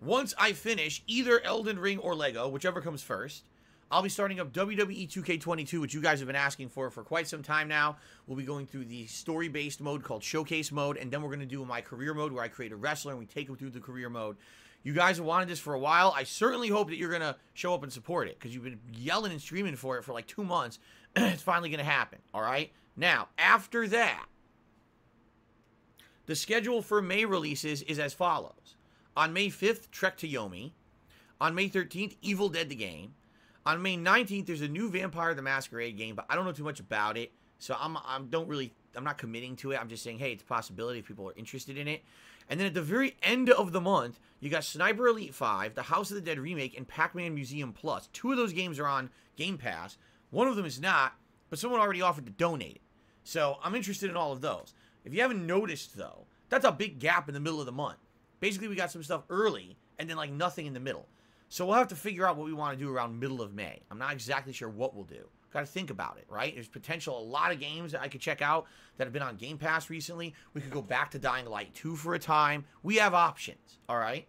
once I finish either Elden Ring or Lego, whichever comes first, I'll be starting up WWE 2K22, which you guys have been asking for quite some time now. We'll be going through the story-based mode called Showcase Mode, and then we're going to do my career mode where I create a wrestler and we take them through the career mode. You guys have wanted this for a while. I certainly hope that you're going to show up and support it, because you've been yelling and streaming for it for like 2 months. It's finally going to happen, all right? Now, after that, the schedule for May releases is as follows. On May 5th, Trek to Yomi. On May 13th, Evil Dead the game. On May 19th, there's a new Vampire the Masquerade game, but I don't know too much about it, so I'm not committing to it. I'm just saying, hey, it's a possibility if people are interested in it. And then at the very end of the month, you got Sniper Elite 5, the House of the Dead remake, and Pac-Man Museum Plus. 2 of those games are on Game Pass. One of them is not, but someone already offered to donate it. So I'm interested in all of those. If you haven't noticed, though, that's a big gap in the middle of the month. Basically, we got some stuff early, and then, like, nothing in the middle. So we'll have to figure out what we want to do around middle of May. I'm not exactly sure what we'll do. Got to think about it, right? There's potential, a lot of games that I could check out that have been on Game Pass recently. We could go back to Dying Light 2 for a time. We have options, all right?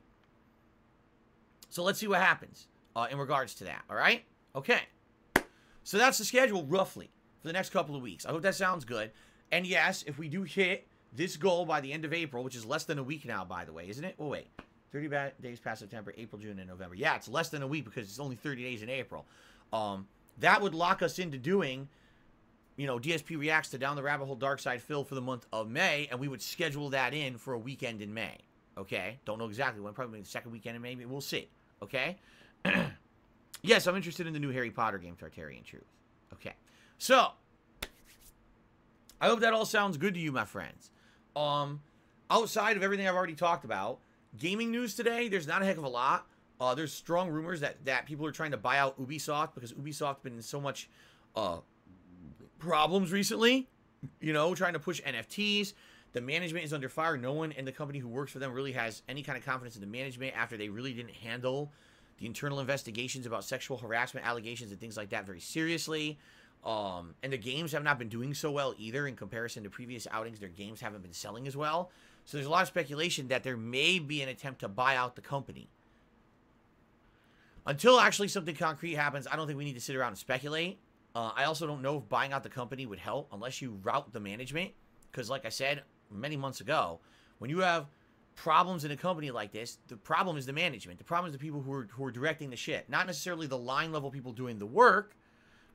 So let's see what happens in regards to that, all right? Okay. So that's the schedule, roughly, for the next couple of weeks. I hope that sounds good. And yes, if we do hit this goal by the end of April, which is less than a week now, by the way, isn't it? Oh, wait. 30 days past September, April, June, and November. Yeah, it's less than a week because it's only 30 days in April. That would lock us into doing, DSP Reacts to Down the Rabbit Hole Dark Side Phil for the month of May, and we would schedule that in for a weekend in May. Okay? Don't know exactly when. Probably the second weekend in May. We'll see. Okay? Yes, I'm interested in the new Harry Potter game, Tartarian Truth. Okay. So, I hope that all sounds good to you, my friends. Outside of everything I've already talked about, gaming news today, there's not a heck of a lot. There's strong rumors that people are trying to buy out Ubisoft because Ubisoft's been in so much problems recently. Trying to push NFTs. The management is under fire. No one in the company who works for them really has any kind of confidence in the management after they really didn't handle the internal investigations about sexual harassment allegations and things like that very seriously. And the games have not been doing so well either in comparison to previous outings. Their games haven't been selling as well. So there's a lot of speculation that there may be an attempt to buy out the company. Until actually something concrete happens, I don't think we need to sit around and speculate. I also don't know if buying out the company would help unless you route the management. Because like I said many months ago, when you have problems in a company like this, the problem is the management. The problem is the people who are directing the shit. Not necessarily the line level people doing the work,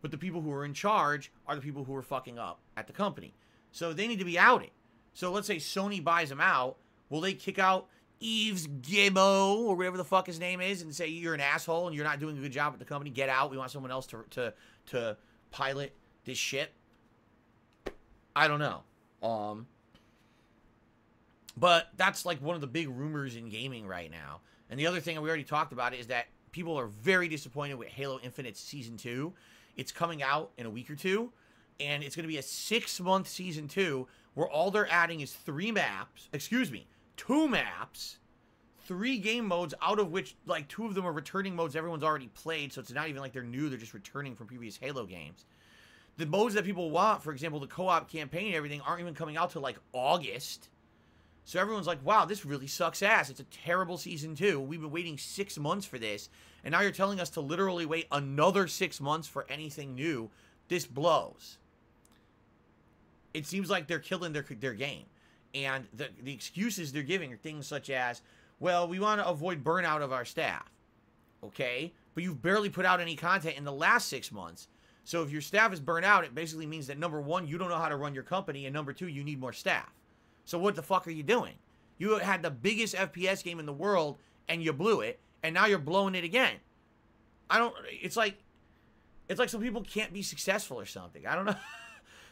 but the people who are in charge are the people who are fucking up at the company. So they need to be outed. So let's say Sony buys them out. Will they kick out Yves Guillemot or whatever the fuck his name is and say you're an asshole and you're not doing a good job at the company? Get out. We want someone else to pilot this ship. I don't know. But that's like one of the big rumors in gaming right now. And the other thing we already talked about is that people are very disappointed with Halo Infinite Season 2. It's coming out in a week or two. And it's going to be a 6-month Season 2 where all they're adding is 2 maps, 3 game modes, out of which like 2 of them are returning modes everyone's already played. So it's not even like they're new. They're just returning from previous Halo games. The modes that people want, for example, the co-op campaign and everything, aren't even coming out till like August. So everyone's like, wow, this really sucks ass. It's a terrible Season 2. We've been waiting 6 months for this. And now you're telling us to literally wait another 6 months for anything new. This blows. It seems like they're killing their game. And the excuses they're giving are things such as, well, we want to avoid burnout of our staff. Okay? But you've barely put out any content in the last 6 months. So if your staff is burnt out, it basically means that number 1, you don't know how to run your company. And number 2, you need more staff. So what the fuck are you doing? You had the biggest FPS game in the world and you blew it, and now you're blowing it again. It's like some people can't be successful or something. I don't know.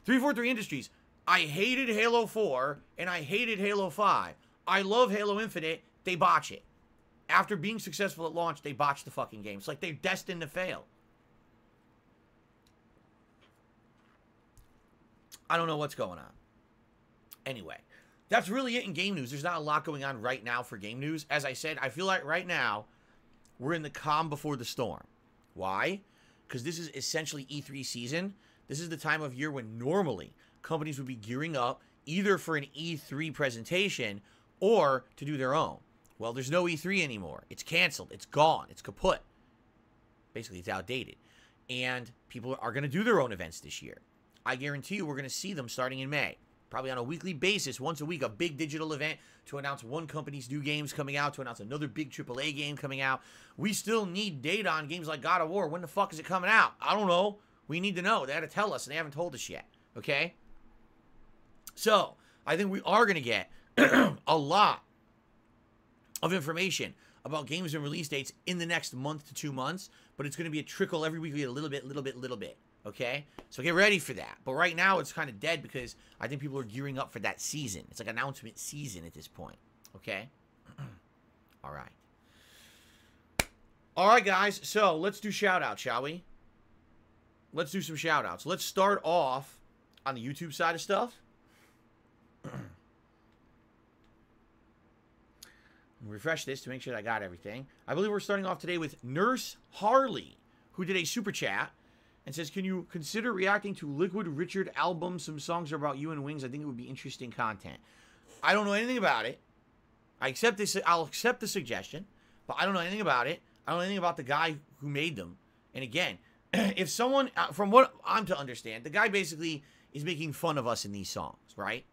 343 Industries. I hated Halo 4 and I hated Halo 5. I love Halo Infinite. They botch it. After being successful at launch, they botch the fucking game. It's like they're destined to fail. I don't know what's going on. Anyway. That's really it in game news. There's not a lot going on right now for game news. As I said, I feel like right now, we're in the calm before the storm. Why? Because this is essentially E3 season. This is the time of year when normally companies would be gearing up either for an E3 presentation or to do their own. Well, there's no E3 anymore. It's canceled. It's gone. It's kaput. Basically, it's outdated. And people are going to do their own events this year. I guarantee you we're going to see them starting in May. Probably on a weekly basis, once a week, a big digital event to announce one company's new games coming out, to announce another big AAA game coming out. We still need data on games like God of War. When the fuck is it coming out? I don't know. We need to know. They had to tell us, and they haven't told us yet. Okay? So, I think we are going to get a lot of information about games and release dates in the next month to 2 months, but it's going to be a trickle every week. We get a little bit. Okay? So get ready for that. But right now, it's kind of dead because I think people are gearing up for that season. It's like announcement season at this point. Okay? All right. All right, guys. So let's do shout-outs, shall we? Let's do some shout-outs. Let's start off on the YouTube side of stuff. Refresh this to make sure that I got everything. I believe we're starting off today with Nurse Harley, who did a super chat. And says, can you consider reacting to Liquid Richard album? Some songs are about you and Wings. I think it would be interesting content. I don't know anything about it. I'll accept the suggestion, but I don't know anything about it. I don't know anything about the guy who made them. And again, if someone, from what I'm to understand, the guy basically, is making fun of us in these songs, right?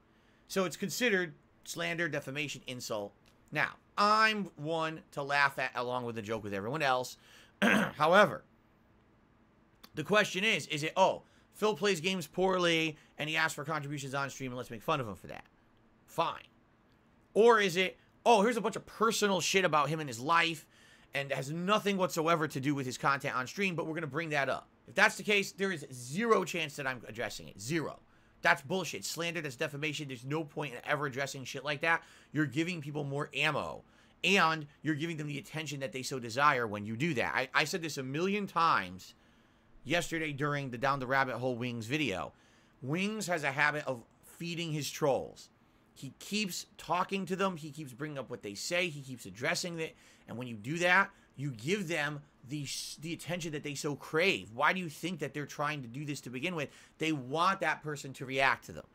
So it's considered slander, defamation, insult. Now, I'm one to laugh at along with the joke with everyone else. However, the question is it, oh, Phil plays games poorly and he asks for contributions on stream and let's make fun of him for that? Fine. Or is it, oh, here's a bunch of personal shit about him and his life and has nothing whatsoever to do with his content on stream, but we're going to bring that up. If that's the case, there is zero chance that I'm addressing it. Zero. That's bullshit. Slander, that's defamation. There's no point in ever addressing shit like that. You're giving people more ammo. And you're giving them the attention that they so desire when you do that. I said this a million times yesterday during the Down the Rabbit Hole Wings video. Wings has a habit of feeding his trolls. He keeps talking to them. He keeps bringing up what they say. He keeps addressing it. And when you do that, you give them the attention that they so crave. Why do you think that they're trying to do this to begin with? They want that person to react to them.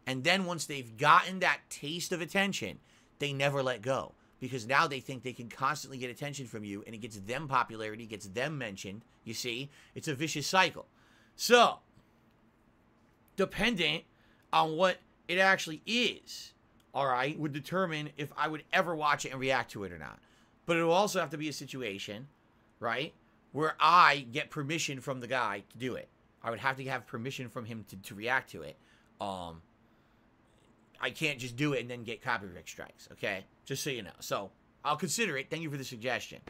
And then once they've gotten that taste of attention, they never let go. Because now they think they can constantly get attention from you, and it gets them popularity, gets them mentioned. You see? It's a vicious cycle. So, dependent on what it actually is, all right, would determine if I would ever watch it and react to it or not. But it will also have to be a situation, right, where I get permission from the guy to do it. I would have to have permission from him to react to it. I can't just do it and then get copyright strikes, okay? Just so you know. So, I'll consider it. Thank you for the suggestion.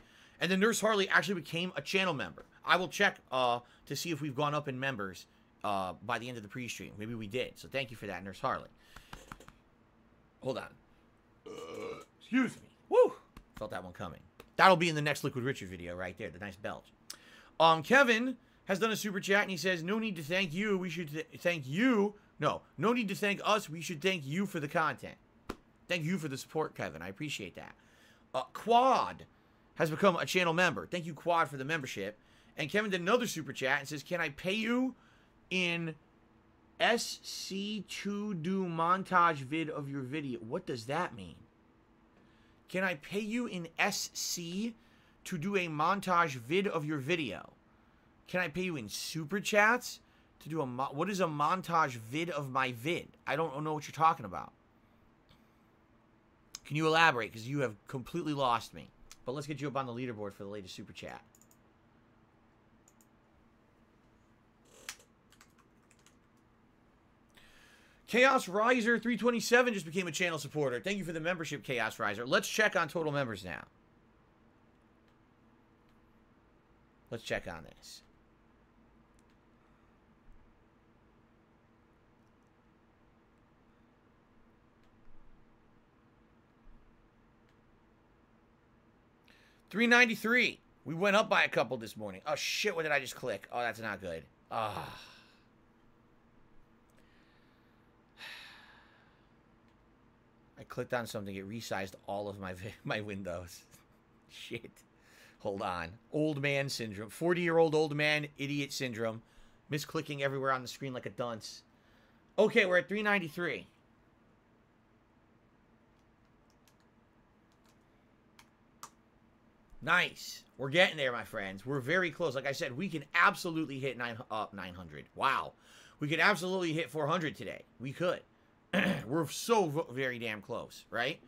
And then Nurse Harley actually became a channel member. I will check to see if we've gone up in members by the end of the pre-stream. Maybe we did. So, thank you for that, Nurse Harley. Hold on. Excuse me. Woo! Felt that one coming. That'll be in the next Liquid Richard video right there. The nice belch. Kevin has done a super chat and he says, no need to thank you. We should thank you. No need to thank us. We should thank you for the content. Thank you for the support, Kevin. I appreciate that. Quad has become a channel member. Thank you, Quad, for the membership. And Kevin did another super chat and says, can I pay you in SC to do montage vid of your video? What does that mean? Can I pay you in SC to do a montage vid of your video? Can I pay you in super chats to do a what is a montage vid of my vid? I don't know what you're talking about. Can you elaborate? Because you have completely lost me. But let's get you up on the leaderboard for the latest super chat. Chaos Riser 327 just became a channel supporter. Thank you for the membership, Chaos Riser. Let's check on total members now. Let's check on this. $393. We went up by a couple this morning. Oh, shit, what did I just click? Oh, that's not good. Ah. I clicked on something. It resized all of my windows. Shit. Hold on. Old man syndrome. 40-year-old old man idiot syndrome. Misclicking everywhere on the screen like a dunce. Okay, we're at 393. Nice. We're getting there, my friends. We're very close. Like I said, we can absolutely hit 900. Wow. We could absolutely hit 400 today. We could. We're so very damn close, right?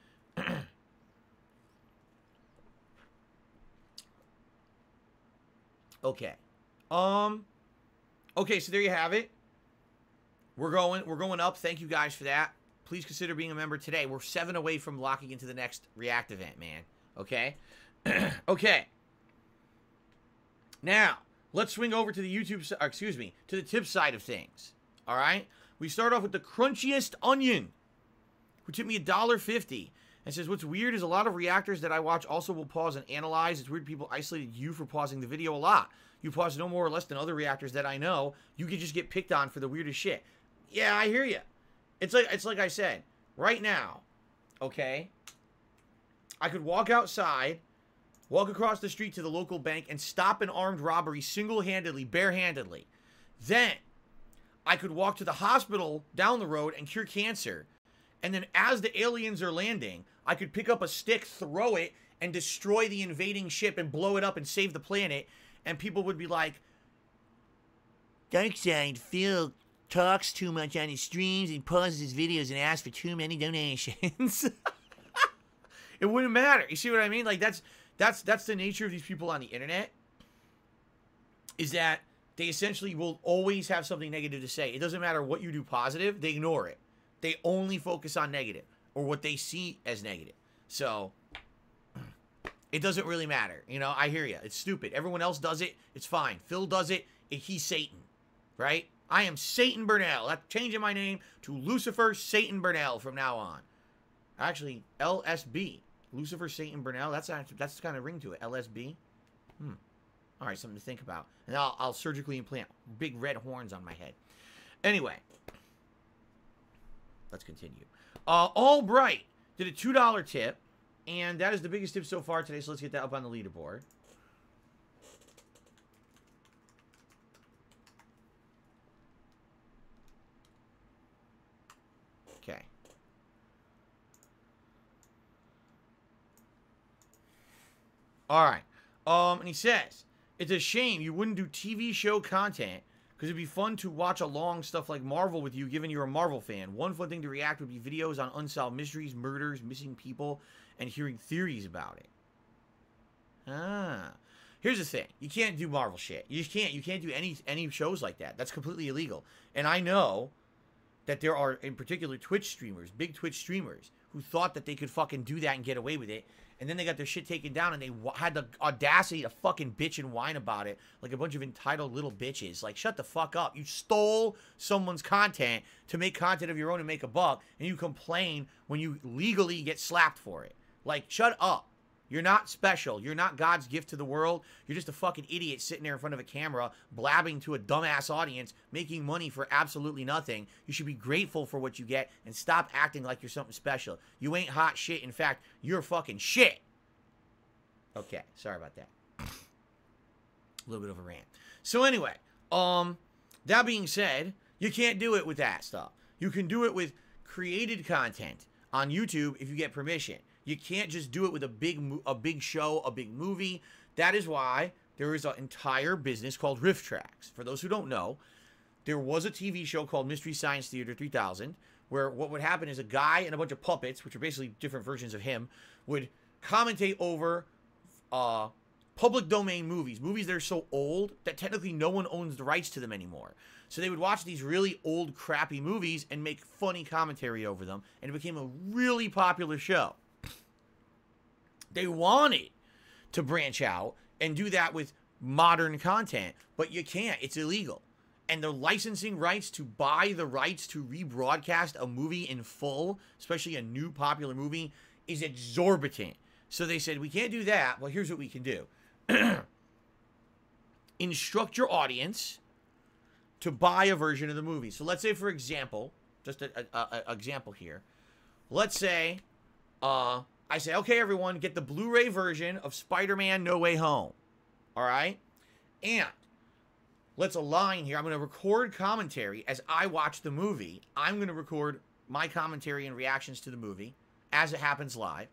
Okay. Okay, so there you have it. We're going up. Thank you guys for that. Please consider being a member today. We're 7 away from locking into the next React event, man. Okay? Okay. Now, let's swing over to the YouTube, excuse me, to the tip side of things. All right? We start off with the crunchiest onion, who tipped me $1.50 and says, what's weird is a lot of reactors that I watch also will pause and analyze. It's weird people isolated you for pausing the video a lot. You pause no more or less than other reactors that I know. You could just get picked on for the weirdest shit. Yeah, I hear you. It's like I said, right now, okay, I could walk outside, walk across the street to the local bank, and stop an armed robbery single-handedly, barehandedly. Then I could walk to the hospital down the road and cure cancer. And then as the aliens are landing, I could pick up a stick, throw it, and destroy the invading ship and blow it up and save the planet. And people would be like, Darkseid, Phil talks too much on his streams and pauses his videos and asks for too many donations. It wouldn't matter. You see what I mean? Like, that's the nature of these people on the internet, is that they essentially will always have something negative to say. It doesn't matter what you do positive, they ignore it. They only focus on negative, or what they see as negative. So, it doesn't really matter. You know, I hear you. It's stupid. Everyone else does it. It's fine. Phil does it. He's Satan. Right? I am Satan Burnell. I'm changing my name to Lucifer Satan Burnell from now on. Actually, LSB. Lucifer Satan Burnell. That's kind of ring to it. LSB. All right, something to think about. And I'll surgically implant big red horns on my head. Anyway, let's continue. Albright did a $2 tip, and that is the biggest tip so far today. So let's get that up on the leaderboard. Okay. All right. And he says, it's a shame you wouldn't do TV show content, because it'd be fun to watch along stuff like Marvel with you, given you're a Marvel fan. One fun thing to react would be videos on unsolved mysteries, murders, missing people, and hearing theories about it. Here's the thing. You can't do Marvel shit. You just can't. You can't do any shows like that. That's completely illegal. And I know that there are, in particular, Twitch streamers, big Twitch streamers, who thought that they could fucking do that and get away with it. And then they got their shit taken down, and they had the audacity to fucking bitch and whine about it like a bunch of entitled little bitches. Like, shut the fuck up. You stole someone's content to make content of your own and make a buck, and you complain when you legally get slapped for it. Like, shut up. You're not special. You're not God's gift to the world. You're just a fucking idiot sitting there in front of a camera, blabbing to a dumbass audience, making money for absolutely nothing. You should be grateful for what you get and stop acting like you're something special. You ain't hot shit. In fact, you're fucking shit. Okay, sorry about that. A little bit of a rant. So anyway, that being said, you can't do it with that stuff. You can do it with created content on YouTube if you get permission. You can't just do it with a big show, a big movie. That is why there is an entire business called Riff Tracks. For those who don't know, there was a TV show called Mystery Science Theater 3000, where what would happen is a guy and a bunch of puppets, which are basically different versions of him, would commentate over public domain movies that are so old that technically no one owns the rights to them anymore. So they would watch these really old, crappy movies and make funny commentary over them, and it became a really popular show. They wanted to branch out and do that with modern content, but you can't. It's illegal. And the licensing rights to buy the rights to rebroadcast a movie in full, especially a new popular movie, is exorbitant. So they said, we can't do that. Well, here's what we can do. Instruct your audience to buy a version of the movie. So let's say, for example, just an example here. Let's say, I say, okay, everyone, get the Blu-ray version of Spider-Man No Way Home. All right? And let's align here. I'm going to record commentary as I watch the movie. I'm going to record my commentary and reactions to the movie as it happens live.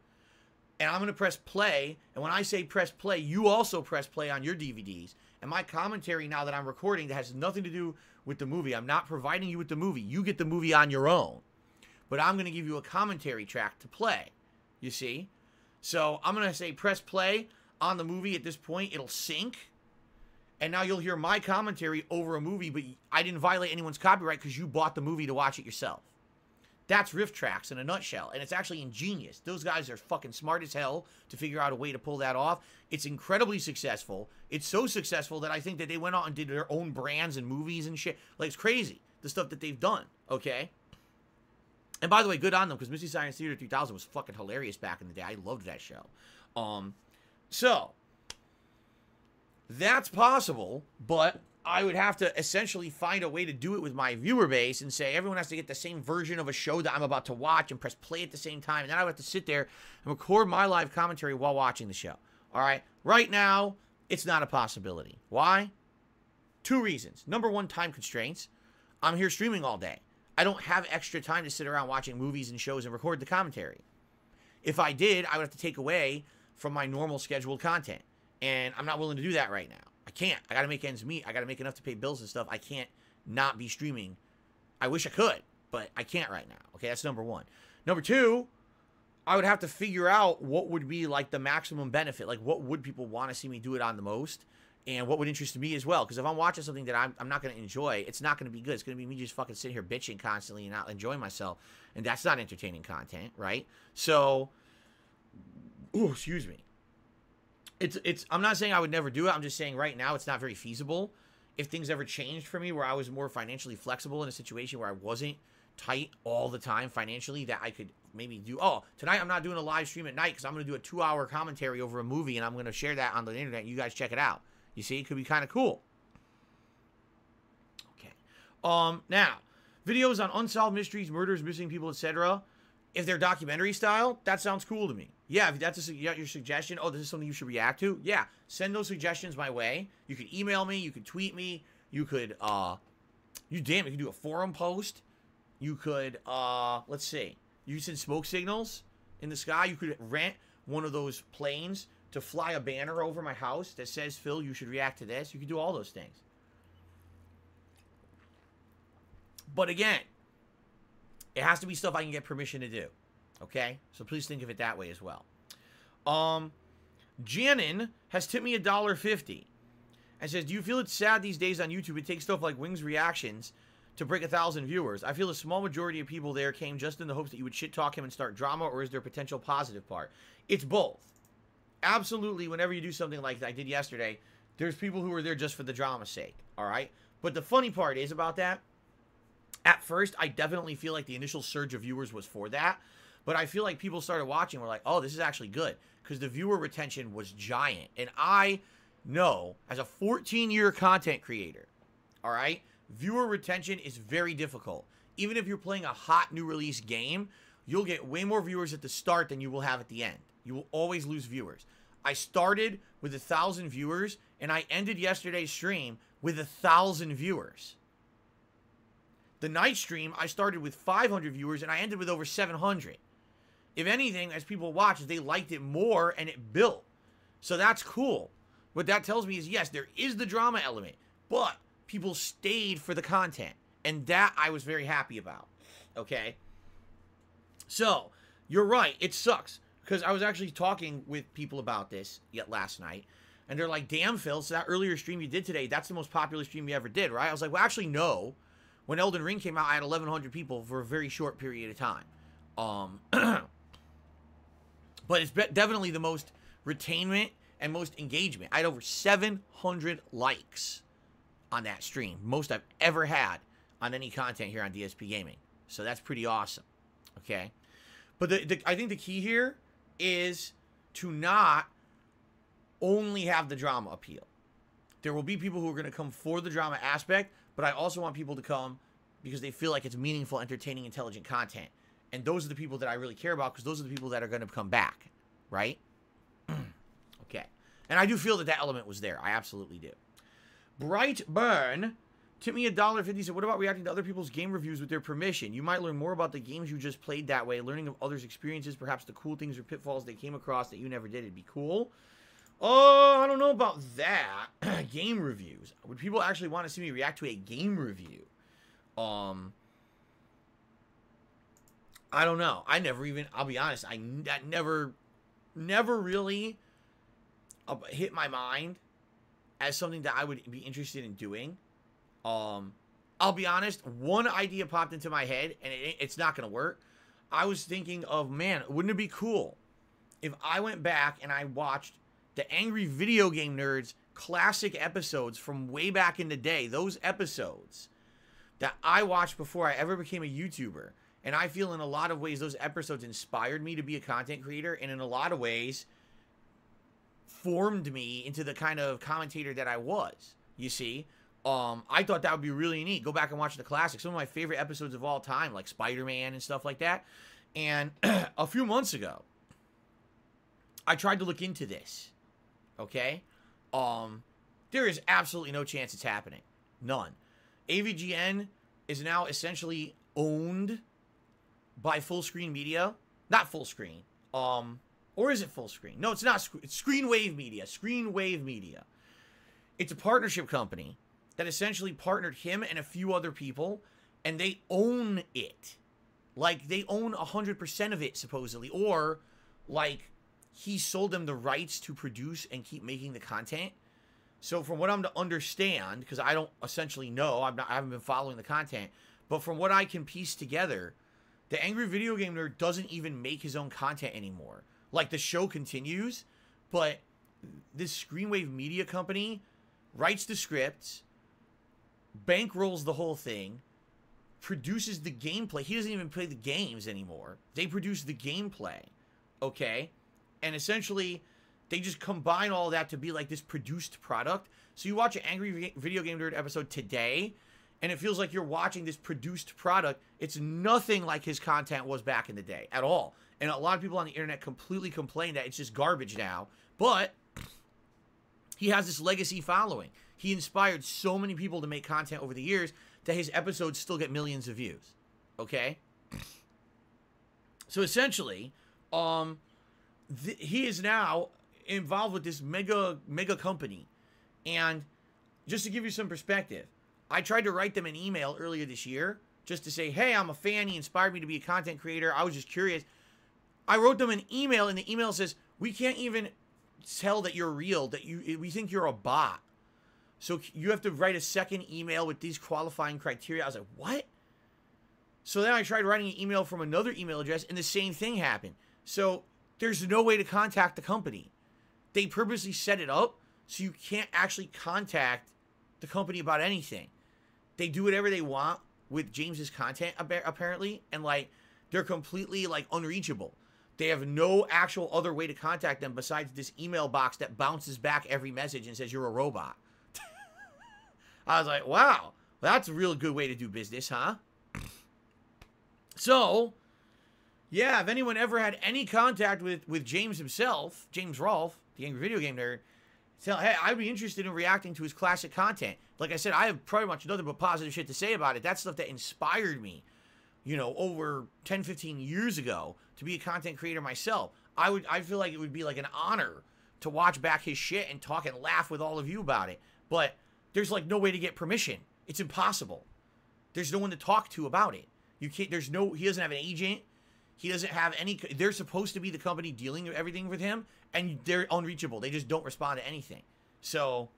And I'm going to press play. And when I say press play, you also press play on your DVDs. And my commentary now that I'm recording that has nothing to do with the movie. I'm not providing you with the movie. You get the movie on your own. But I'm going to give you a commentary track to play. You see? So I'm going to say press play on the movie at this point. It'll sync. And now you'll hear my commentary over a movie, but I didn't violate anyone's copyright because you bought the movie to watch it yourself. That's Riff Tracks in a nutshell. And it's actually ingenious. Those guys are fucking smart as hell to figure out a way to pull that off. It's incredibly successful. It's so successful that I think that they went out and did their own brands and movies and shit. Like, it's crazy, the stuff that they've done. Okay? And by the way, good on them, because Mystery Science Theater 3000 was fucking hilarious back in the day. I loved that show. So, that's possible, but I would have to essentially find a way to do it with my viewer base and say everyone has to get the same version of a show that I'm about to watch and press play at the same time. And then I would have to sit there and record my live commentary while watching the show. All right? Right now, it's not a possibility. Why? 2 reasons. Number 1, time constraints. I'm here streaming all day. I don't have extra time to sit around watching movies and shows and record the commentary. If I did, I would have to take away from my normal scheduled content. And I'm not willing to do that right now. I can't. I got to make ends meet. I got to make enough to pay bills and stuff. I can't not be streaming I wish I could, but I can't right now. Okay, that's number one. Number two, I would have to figure out what would be like the maximum benefit. Like, what would people want to see me do it on the most? And what would interest me as well. Because if I'm watching something that I'm not going to enjoy, it's not going to be good. It's going to be me just fucking sitting here bitching constantly and not enjoying myself. And that's not entertaining content, right? So, ooh, excuse me. I'm not saying I would never do it. I'm just saying right now it's not very feasible. If things ever changed for me where I was more financially flexible in a situation where I wasn't tight all the time financially, that I could maybe do, oh, tonight I'm not doing a live stream at night because I'm going to do a 2-hour commentary over a movie and I'm going to share that on the internet. You guys check it out. You see, it could be kind of cool. Okay. Now, videos on unsolved mysteries, murders, missing people, etc. If they're documentary style, that sounds cool to me. Yeah, if that's your suggestion, oh, this is something you should react to. Yeah, send those suggestions my way. You could email me. You could tweet me. You could, you could do a forum post. You could, let's see. You send smoke signals in the sky. You could rent one of those planes to fly a banner over my house that says, Phil, you should react to this. You could do all those things. But again, it has to be stuff I can get permission to do. Okay? So please think of it that way as well. Janin has tipped me $1.50 and says, do you feel it's sad these days on YouTube it takes stuff like Wings reactions to break 1,000 viewers? I feel a small majority of people there came just in the hopes that you would shit talk him and start drama, or is there a potential positive part? It's both. Absolutely, whenever you do something like I did yesterday, there's people who are there just for the drama's sake, all right? But the funny part is about that, at first, I definitely feel like the initial surge of viewers was for that, but I feel like people started watching and were like, oh, this is actually good, because the viewer retention was giant. And I know, as a 14-year content creator, all right, viewer retention is very difficult. Even if you're playing a hot new release game, you'll get way more viewers at the start than you will have at the end. You will always lose viewers. I started with 1,000 viewers, and I ended yesterday's stream with 1,000 viewers. The night stream, I started with 500 viewers, and I ended with over 700. If anything, as people watched, they liked it more, and it built. So that's cool. What that tells me is, yes, there is the drama element, but people stayed for the content, and that I was very happy about. Okay? So, you're right. It sucks. Because I was actually talking with people about this last night. And they're like, damn, Phil, so that earlier stream you did today, that's the most popular stream you ever did, right? I was like, well, actually, no. When Elden Ring came out, I had 1,100 people for a very short period of time. But it's definitely the most retainment and most engagement. I had over 700 likes on that stream. Most I've ever had on any content here on DSPGaming. So that's pretty awesome. Okay? But I think the key here is to not only have the drama appeal. There will be people who are going to come for the drama aspect, but I also want people to come because they feel like it's meaningful, entertaining, intelligent content. And those are the people that I really care about because those are the people that are going to come back, right? Okay. And I do feel that that element was there. I absolutely do. Brightburn tipped me $1.50. Said, what about reacting to other people's game reviews with their permission? You might learn more about the games you just played that way. Learning of others' experiences, perhaps the cool things or pitfalls they came across that you never did. It'd be cool. Oh, I don't know about that. Game reviews. Would people actually want to see me react to a game review? I don't know. I never even, I'll be honest, that never really hit my mind as something that I would be interested in doing. I'll be honest, one idea popped into my head, and it's not going to work. I was thinking of, man, wouldn't it be cool if I went back and I watched the Angry Video Game Nerds classic episodes from way back in the day, those episodes that I watched before I ever became a YouTuber. And I feel in a lot of ways those episodes inspired me to be a content creator, and in a lot of ways formed me into the kind of commentator that I was, you see. I thought that would be really neat. Go back and watch the classics. Some of my favorite episodes of all time, like Spider-Man and stuff like that. And a few months ago, I tried to look into this. Okay? There is absolutely no chance it's happening. None. AVGN is now essentially owned by Full Screen Media. Not Full Screen. Or is it Full Screen? No, it's not. It's Screenwave Media. Screenwave Media. It's a partnership company that essentially partnered him and a few other people and they own it. Like, they own 100% of it, supposedly. Or, like, he sold them the rights to produce and keep making the content. So, from what I'm to understand, because I don't essentially know, I haven't been following the content, but from what I can piece together, the Angry Video Game Nerd doesn't even make his own content anymore. Like, the show continues, but this Screenwave Media Company writes the scripts, bankrolls the whole thing, produces the gameplay. He doesn't even play the games anymore. They produce the gameplay, okay? And essentially, they just combine all that to be like this produced product. So you watch an Angry Video Game Nerd episode today, and it feels like you're watching this produced product. It's nothing like his content was back in the day at all. And a lot of people on the internet completely complain that it's just garbage now. But he has this legacy following. He inspired so many people to make content over the years that his episodes still get millions of views. Okay? So essentially, he is now involved with this mega company. And just to give you some perspective, I tried to write them an email earlier this year just to say, hey, I'm a fan. He inspired me to be a content creator. I was just curious. I wrote them an email, and the email says, we can't even tell that you're real, we think you're a bot. So you have to write a second email with these qualifying criteria. I was like, what? So then I tried writing an email from another email address, and the same thing happened. So there's no way to contact the company. They purposely set it up so you can't actually contact the company about anything. They do whatever they want with James's content, apparently, and, like, they're completely, like, unreachable. They have no actual other way to contact them besides this email box that bounces back every message and says you're a robot. I was like, wow, that's a real good way to do business, huh? So, yeah, if anyone ever had any contact with James himself, James Rolfe, the Angry Video Game Nerd, hey, I'd be interested in reacting to his classic content. Like I said, I have pretty much nothing but positive shit to say about it. That's stuff that inspired me, you know, over 10, 15 years ago to be a content creator myself. I feel like it would be like an honor to watch back his shit and talk and laugh with all of you about it. But there's like no way to get permission. It's impossible. There's no one to talk to about it. You can't, he doesn't have an agent. He doesn't have any, they're supposed to be the company dealing with everything with him, and they're unreachable. They just don't respond to anything. So,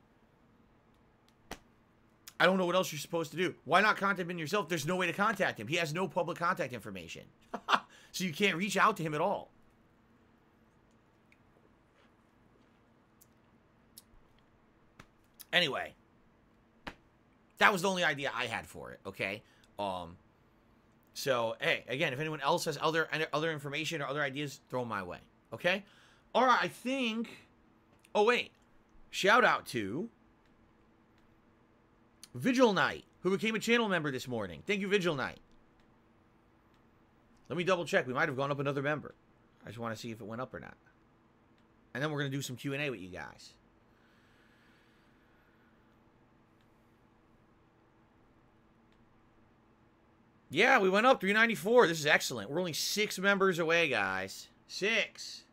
I don't know what else you're supposed to do. Why not contact him yourself? There's no way to contact him. He has no public contact information. So you can't reach out to him at all. Anyway, that was the only idea I had for it, okay? So, hey, again, if anyone else has other information or other ideas, throw them my way, okay? All right, I think... Oh, wait. Shout out to Vigil Knight, who became a channel member this morning. Thank you, Vigil Knight. Let me double check. We might have gone up another member. I just want to see if it went up or not. And then we're going to do some Q&A with you guys. Yeah, we went up 394. This is excellent. We're only 6 members away, guys. 6.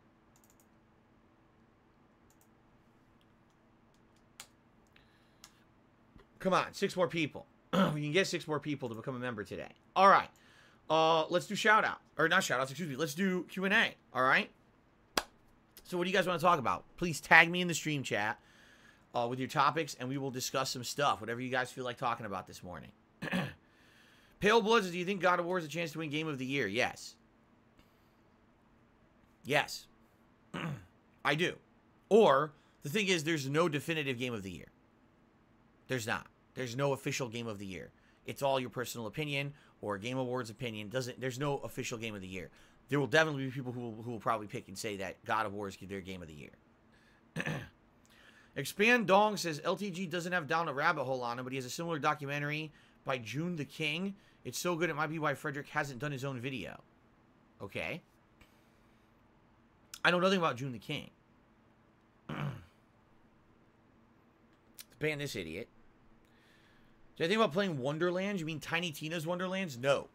Come on, 6 more people. We can get 6 more people to become a member today. All right. Let's do shout-out. Or not shout-outs, excuse me. Let's do Q&A. All right? So what do you guys want to talk about? Please tag me in the stream chat with your topics, and we will discuss some stuff. Whatever you guys feel like talking about this morning. Pale Bloods, do you think God of War has a chance to win Game of the Year? Yes. Yes. I do. Or, the thing is, there's no definitive Game of the Year. There's not. There's no official Game of the Year. It's all your personal opinion or Game Awards opinion. There's no official Game of the Year. There will definitely be people who will probably pick and say that God of War is their Game of the Year. Expand Dong says, LTG doesn't have Down a Rabbit Hole on him, but he has a similar documentary by June the King. It's so good it might be why Frederick hasn't done his own video. Okay. I know nothing about June the King. Ban this idiot. Did I think about playing Wonderlands? You mean Tiny Tina's Wonderlands? No.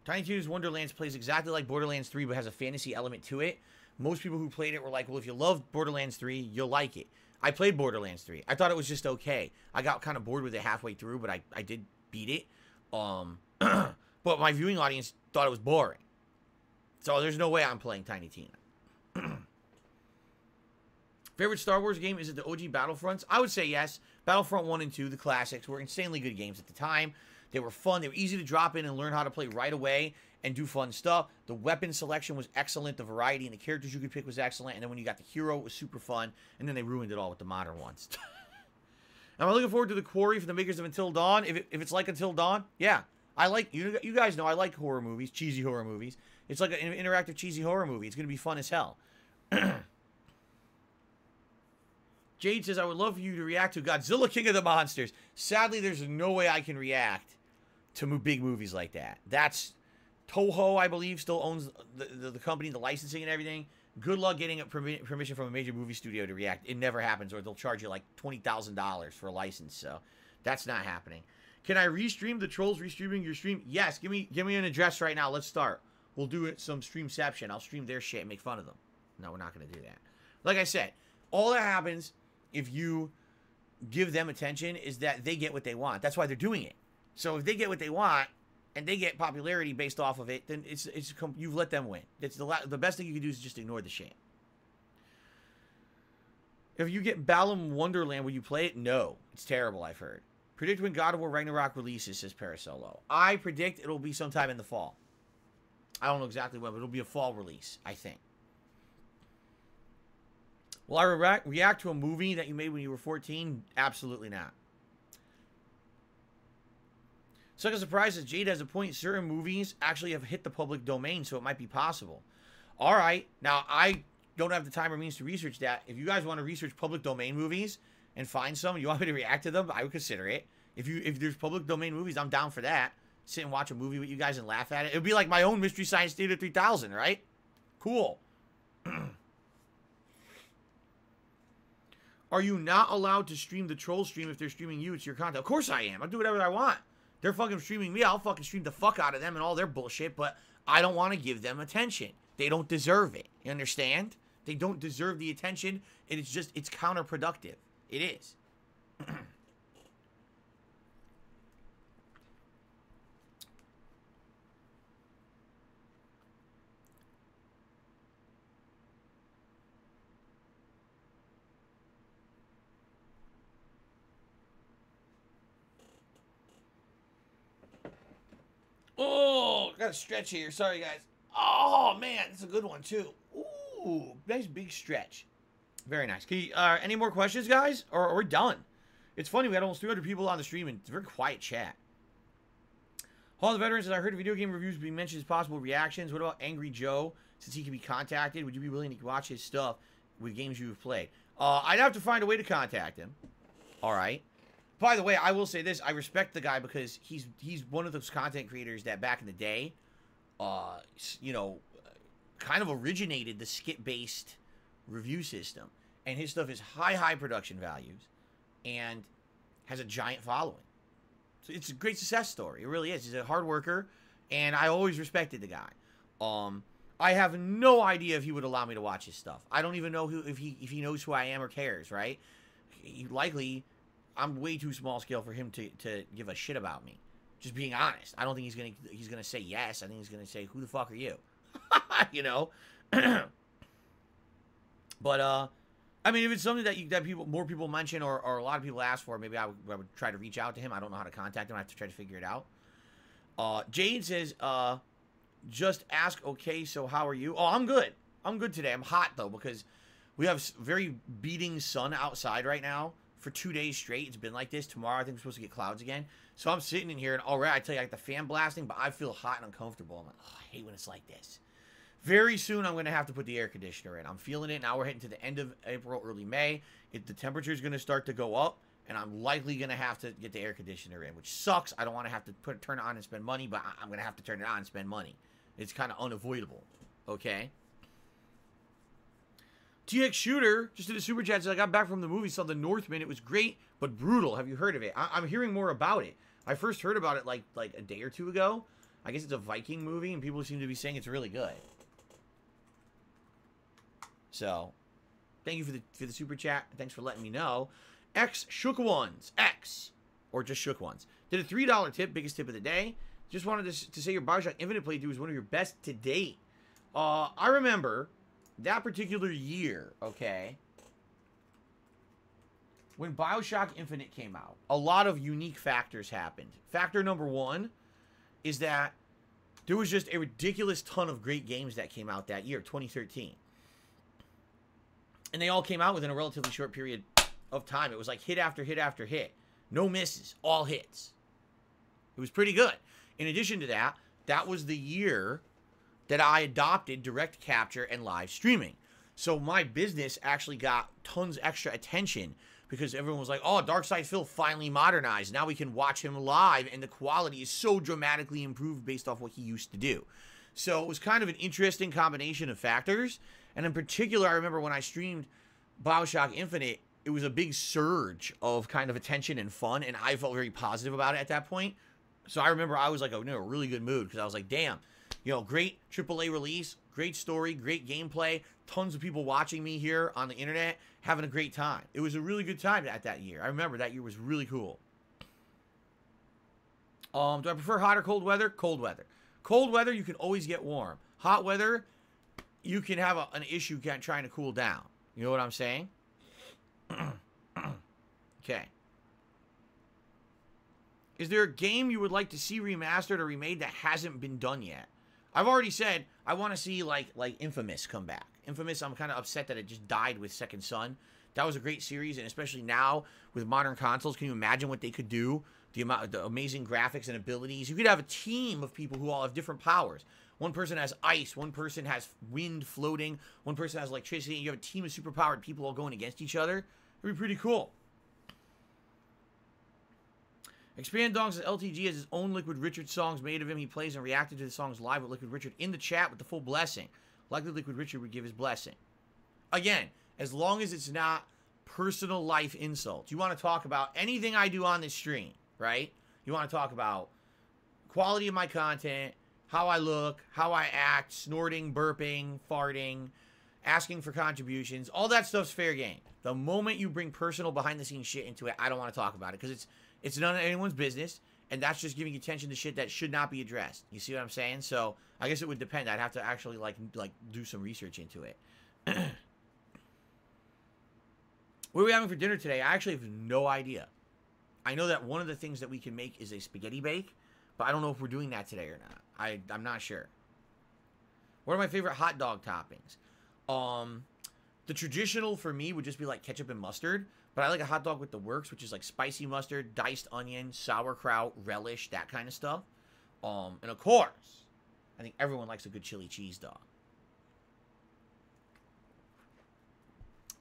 Tiny Tina's Wonderlands plays exactly like Borderlands 3, but has a fantasy element to it. Most people who played it were like, well, if you love Borderlands 3, you'll like it. I played Borderlands 3. I thought it was just okay. I got kind of bored with it halfway through, but I did beat it. But my viewing audience thought it was boring. So there's no way I'm playing Tiny Tina. Favorite Star Wars game? Is it the OG Battlefronts? I would say yes. Battlefront 1 and 2, the classics, were insanely good games at the time. They were fun. They were easy to drop in and learn how to play right away and do fun stuff. The weapon selection was excellent. The variety and the characters you could pick was excellent. And then when you got the hero, it was super fun. And then they ruined it all with the modern ones. Am I looking forward to the Quarry from the makers of Until Dawn? If it's like Until Dawn, yeah. I like, you guys know I like horror movies, cheesy horror movies. It's like an interactive cheesy horror movie. It's going to be fun as hell. Jade says, I would love for you to react to Godzilla King of the Monsters. Sadly, there's no way I can react to big movies like that. That's Toho, I believe, still owns the company, the licensing and everything. Good luck getting a permission from a major movie studio to react. It never happens, or they'll charge you like $20,000 for a license. So that's not happening. Can I restream the Trolls restreaming your stream? Yes, give me an address right now. Let's start. We'll do it some streamception. I'll stream their shit and make fun of them. No, we're not going to do that. Like I said, all that happens if you give them attention is that they get what they want. That's why they're doing it. So if they get what they want and they get popularity based off of it, then you've let them win. It's the best thing you can do is just ignore the shit. If you get Balam Wonderland, will you play it? No. It's terrible, I've heard. Predict when God of War Ragnarok releases, says Parasolo. I predict it'll be sometime in the fall. I don't know exactly when, but it'll be a fall release, I think. Will I react to a movie that you made when you were 14? Absolutely not. Such a surprise that Jade has a point. Certain movies actually have hit the public domain, so it might be possible. All right. Now, I don't have the time or means to research that. If you guys want to research public domain movies and find some, you want me to react to them, I would consider it. If there's public domain movies, I'm down for that. Sit and watch a movie with you guys and laugh at it. It would be like my own Mystery Science Theater 3000, right? Cool. Are you not allowed to stream the troll stream if they're streaming you? It's your content. Of course I am. I'll do whatever I want. They're fucking streaming me. I'll fucking stream the fuck out of them and all their bullshit, but I don't want to give them attention. They don't deserve it. You understand? They don't deserve the attention. And it's counterproductive. It is. Oh, got a stretch here. Sorry, guys. Oh, man. It's a good one, too. Ooh, nice big stretch. Very nice. Can you, any more questions, guys? Or we're done. It's funny. We had almost 300 people on the stream, and it's a very quiet chat. Hall of the Veterans says, I heard video game reviews being mentioned as possible reactions. What about Angry Joe? Since he can be contacted, would you be willing to watch his stuff with games you've played? I'd have to find a way to contact him. All right. By the way, I will say this. I respect the guy because he's one of those content creators that back in the day, you know, kind of originated the skip-based review system. And his stuff is high production values and has a giant following. So it's a great success story. It really is. He's a hard worker, and I always respected the guy. I have no idea if he would allow me to watch his stuff. I don't even know if he knows who I am or cares, right? Likely, I'm way too small scale for him to give a shit about me. Just being honest. I don't think he's gonna say yes. I think he's gonna say, who the fuck are you? You know? But I mean, if it's something that more people mention or a lot of people ask for, maybe I would try to reach out to him. I don't know how to contact him. I have to try to figure it out. Jade says, just ask, okay, so how are you? Oh, I'm good. I'm good today. I'm hot, though, because we have very beating sun outside right now for 2 days straight. It's been like this. Tomorrow, I think we're supposed to get clouds again. So I'm sitting in here, and already, I tell you, I got the fan blasting, but I feel hot and uncomfortable. I'm like, oh, I hate when it's like this. Very soon, I'm going to have to put the air conditioner in. I'm feeling it. Now we're heading to the end of April, early May. The temperature is going to start to go up, and I'm likely going to have to get the air conditioner in, which sucks. I don't want to have to turn it on and spend money, but I'm going to have to turn it on and spend money. It's kind of unavoidable, okay? TX Shooter just did a super chat. Says, I got back from the movie, saw The Northman. It was great, but brutal. Have you heard of it? I'm hearing more about it. I first heard about it like a day or two ago. I guess it's a Viking movie, and people seem to be saying it's really good. So, thank you for the super chat. Thanks for letting me know. X Shook Ones. X. Or just Shook Ones. Did a $3 tip. Biggest tip of the day. Just wanted to say your Bioshock Infinite playthrough was one of your best to date. I remember that particular year, okay, when Bioshock Infinite came out, a lot of unique factors happened. Factor number one is that there was just a ridiculous ton of great games that came out that year, 2013. And they all came out within a relatively short period of time. It was like hit after hit after hit. No misses, all hits. It was pretty good. In addition to that, that was the year that I adopted direct capture and live streaming. So my business actually got tons extra attention because everyone was like, oh, Darkside Phil finally modernized. Now we can watch him live, and the quality is so dramatically improved based off what he used to do. So it was kind of an interesting combination of factors. And in particular, I remember when I streamed Bioshock Infinite, it was a big surge of kind of attention and fun, and I felt very positive about it at that point. So I remember I was like in a really good mood because I was like, damn, you know, great AAA release, great story, great gameplay, tons of people watching me here on the internet, having a great time. It was a really good time at that year. I remember that year was really cool. Do I prefer hot or cold weather? Cold weather. Cold weather, you can always get warm. Hot weather, you can have an issue trying to cool down. You know what I'm saying? Okay. Is there a game you would like to see remastered or remade that hasn't been done yet? I've already said I want to see like Infamous come back. Infamous, I'm kind of upset that it just died with Second Son. That was a great series, and especially now with modern consoles, can you imagine what they could do? The amazing graphics and abilities. You could have a team of people who all have different powers. One person has ice, one person has wind floating, one person has electricity, and you have a team of superpowered people all going against each other. It'd be pretty cool. Expand Dong says LTG has his own Liquid Richard songs made of him. He plays and reacted to the songs live with Liquid Richard in the chat with the full blessing. Likely Liquid Richard would give his blessing. Again, as long as it's not personal life insults. You want to talk about anything I do on this stream, right? You want to talk about quality of my content, how I look, how I act, snorting, burping, farting, asking for contributions. All that stuff's fair game. The moment you bring personal behind-the-scenes shit into it, I don't want to talk about it because it's none of anyone's business, and that's just giving attention to shit that should not be addressed. You see what I'm saying? So I guess it would depend. I'd have to actually like do some research into it. What are we having for dinner today? I actually have no idea. I know that one of the things that we can make is a spaghetti bake, but I don't know if we're doing that today or not. I'm not sure. What are my favorite hot dog toppings? The traditional for me would just be like ketchup and mustard, but I like a hot dog with the works, which is like spicy mustard, diced onion, sauerkraut, relish, that kind of stuff. And of course, I think everyone likes a good chili cheese dog.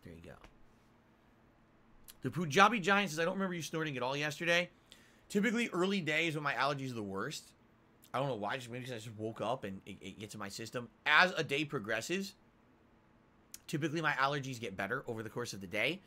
There you go. The Punjabi Giant says, I don't remember you snorting at all yesterday. Typically, early days when my allergies are the worst. I don't know why, just maybe because I just woke up and it gets in my system. As a day progresses, typically my allergies get better over the course of the day.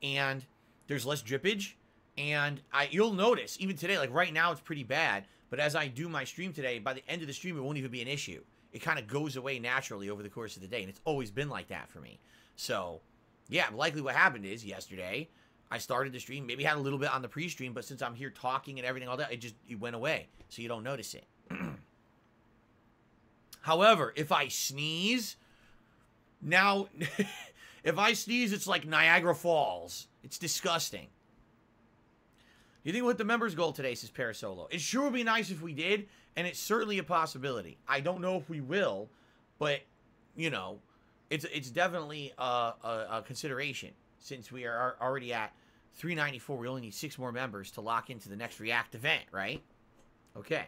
And there's less drippage. And you'll notice, even today, like right now it's pretty bad. But as I do my stream today, by the end of the stream, it won't even be an issue. It kind of goes away naturally over the course of the day. And it's always been like that for me. So, yeah, likely what happened is yesterday, I started the stream, maybe had a little bit on the pre-stream, but since I'm here talking and everything, all that, it went away. So you don't notice it. However, if I sneeze, now, if I sneeze, it's like Niagara Falls. It's disgusting. You think we'll hit the members goal today, says Parasolo. It sure would be nice if we did, and it's certainly a possibility. I don't know if we will, but, you know, it's definitely a consideration. Since we are already at 394, we only need 6 more members to lock into the next React event, right? Okay.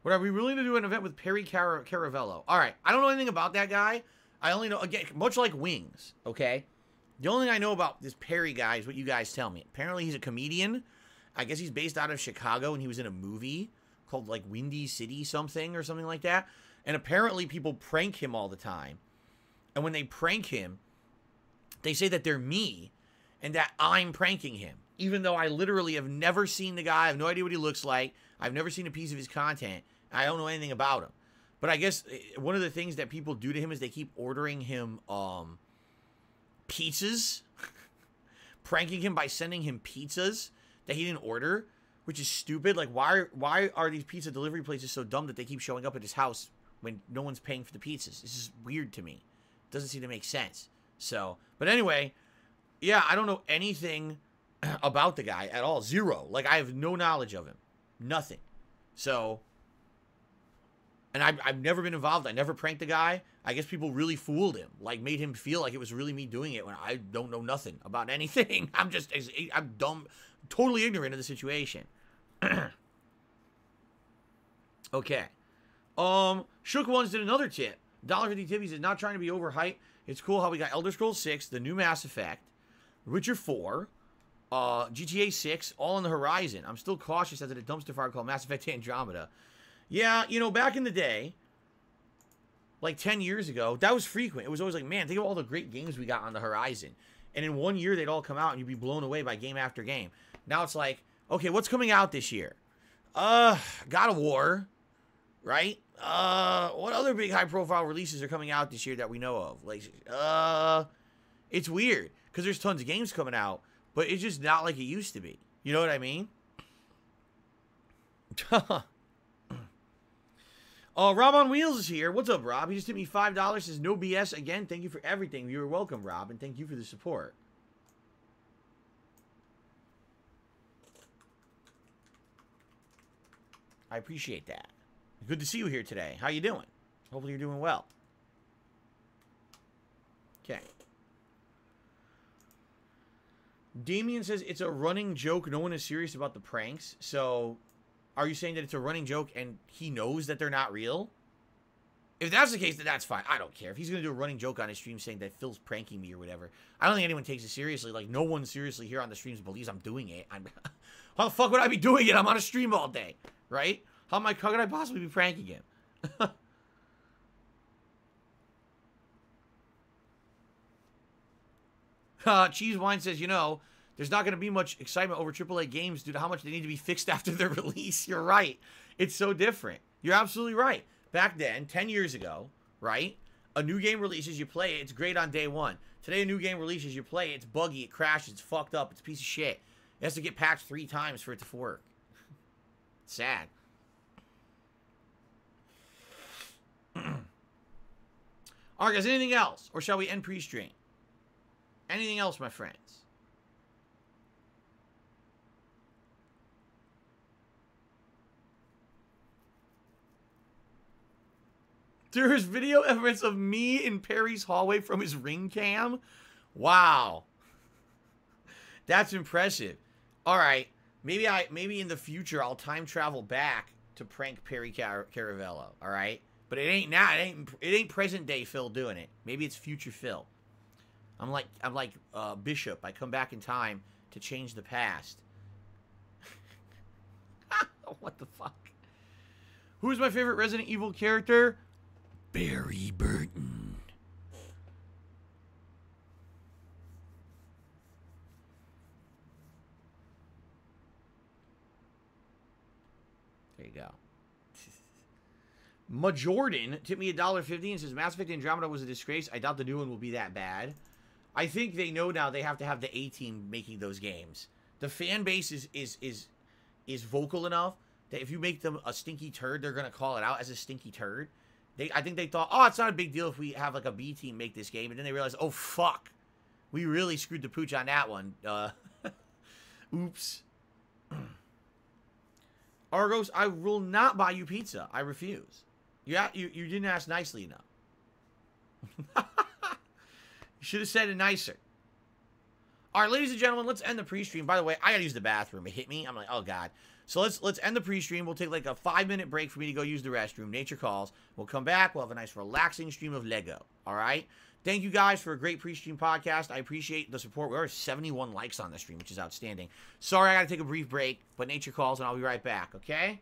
What, are we willing to do an event with Perry Caravello? All right. I don't know anything about that guy. I only know, again, much like Wings, okay? The only thing I know about this Perry guy is what you guys tell me. Apparently, he's a comedian. I guess he's based out of Chicago, and he was in a movie called, like, Windy City something or something like that. And apparently, people prank him all the time. And when they prank him, they say that they're me and that I'm pranking him. Even though I literally have never seen the guy. I have no idea what he looks like. I've never seen a piece of his content. I don't know anything about him. But I guess one of the things that people do to him is they keep ordering him pizzas. Pranking him by sending him pizzas that he didn't order. which is stupid. Like, why are these pizza delivery places so dumb that they keep showing up at his house when no one's paying for the pizzas? This is weird to me. It doesn't seem to make sense. So, but anyway, yeah, I don't know anything about the guy at all. Zero. Like, I have no knowledge of him. Nothing. So, and I've never been involved. I never pranked the guy. I guess people really fooled him. Like, made him feel like it was really me doing it when I don't know nothing about anything. I'm dumb, totally ignorant of the situation. Okay. Shook Ones did another tip. $1.50 tip. He says, not trying to be overhyped. It's cool how we got Elder Scrolls 6, the new Mass Effect, Witcher 4, GTA 6, all on the horizon. I'm still cautious as a dumpster fire called Mass Effect Andromeda. Yeah, you know, back in the day, like 10 years ago, that was frequent. It was always like, man, think of all the great games we got on the horizon. And in 1 year, they'd all come out and you'd be blown away by game after game. Now it's like, okay, what's coming out this year? God of War, right? What other big high-profile releases are coming out this year that we know of? Like, it's weird because there's tons of games coming out, but it's just not like it used to be. You know what I mean? Rob on Wheels is here. What's up, Rob? He just hit me $5. Says, no BS. Again, thank you for everything. You're welcome, Rob, and thank you for the support. I appreciate that. Good to see you here today. How you doing? Hopefully you're doing well. Okay. Damien says, it's a running joke. No one is serious about the pranks. So, are you saying that it's a running joke and he knows that they're not real? If that's the case, then that's fine. I don't care. If he's going to do a running joke on his stream saying that Phil's pranking me or whatever, I don't think anyone takes it seriously. Like, no one seriously here on the streams believes I'm doing it. How the fuck would I be doing it? I'm on a stream all day, right? How could I possibly be pranking him? Cheese Wine says, you know, there's not going to be much excitement over AAA games due to how much they need to be fixed after their release. You're right. It's so different. You're absolutely right. Back then, 10 years ago, right? A new game releases, you play it, it's great on day one. Today, a new game releases, you play it, it's buggy, it crashes, it's fucked up, it's a piece of shit. It has to get patched 3 times for it to work. It's sad. Alright, guys, anything else? Or shall we end pre-stream? Anything else, my friends? There's video evidence of me in Perry's hallway from his ring cam. Wow. That's impressive. All right. Maybe in the future I'll time travel back to prank Perry Caravello. All right? But it ain't now. It ain't present day Phil doing it. Maybe it's future Phil. I'm like Bishop. I come back in time to change the past. What the fuck? Who's my favorite Resident Evil character? Barry Burton. There you go. Majordan tipped me $1.50 and says Mass Effect Andromeda was a disgrace. I doubt the new one will be that bad. I think they know now they have to have the A-team making those games. The fan base is vocal enough that if you make them a stinky turd, they're gonna call it out as a stinky turd. I think they thought, oh, it's not a big deal if we have like a B team make this game, and then they realized, oh fuck, we really screwed the pooch on that one. Oops. Argos, I will not buy you pizza. I refuse. You didn't ask nicely enough. You should have said it nicer. All right, ladies and gentlemen, let's end the pre-stream. By the way, I gotta use the bathroom. It hit me. I'm like, oh god. So let's end the pre-stream. We'll take like a 5-minute break for me to go use the restroom. Nature calls. We'll come back. We'll have a nice relaxing stream of Lego. All right? Thank you guys for a great pre-stream podcast. I appreciate the support. We're 71 likes on the stream, which is outstanding. Sorry, I got to take a brief break, but nature calls and I'll be right back, okay?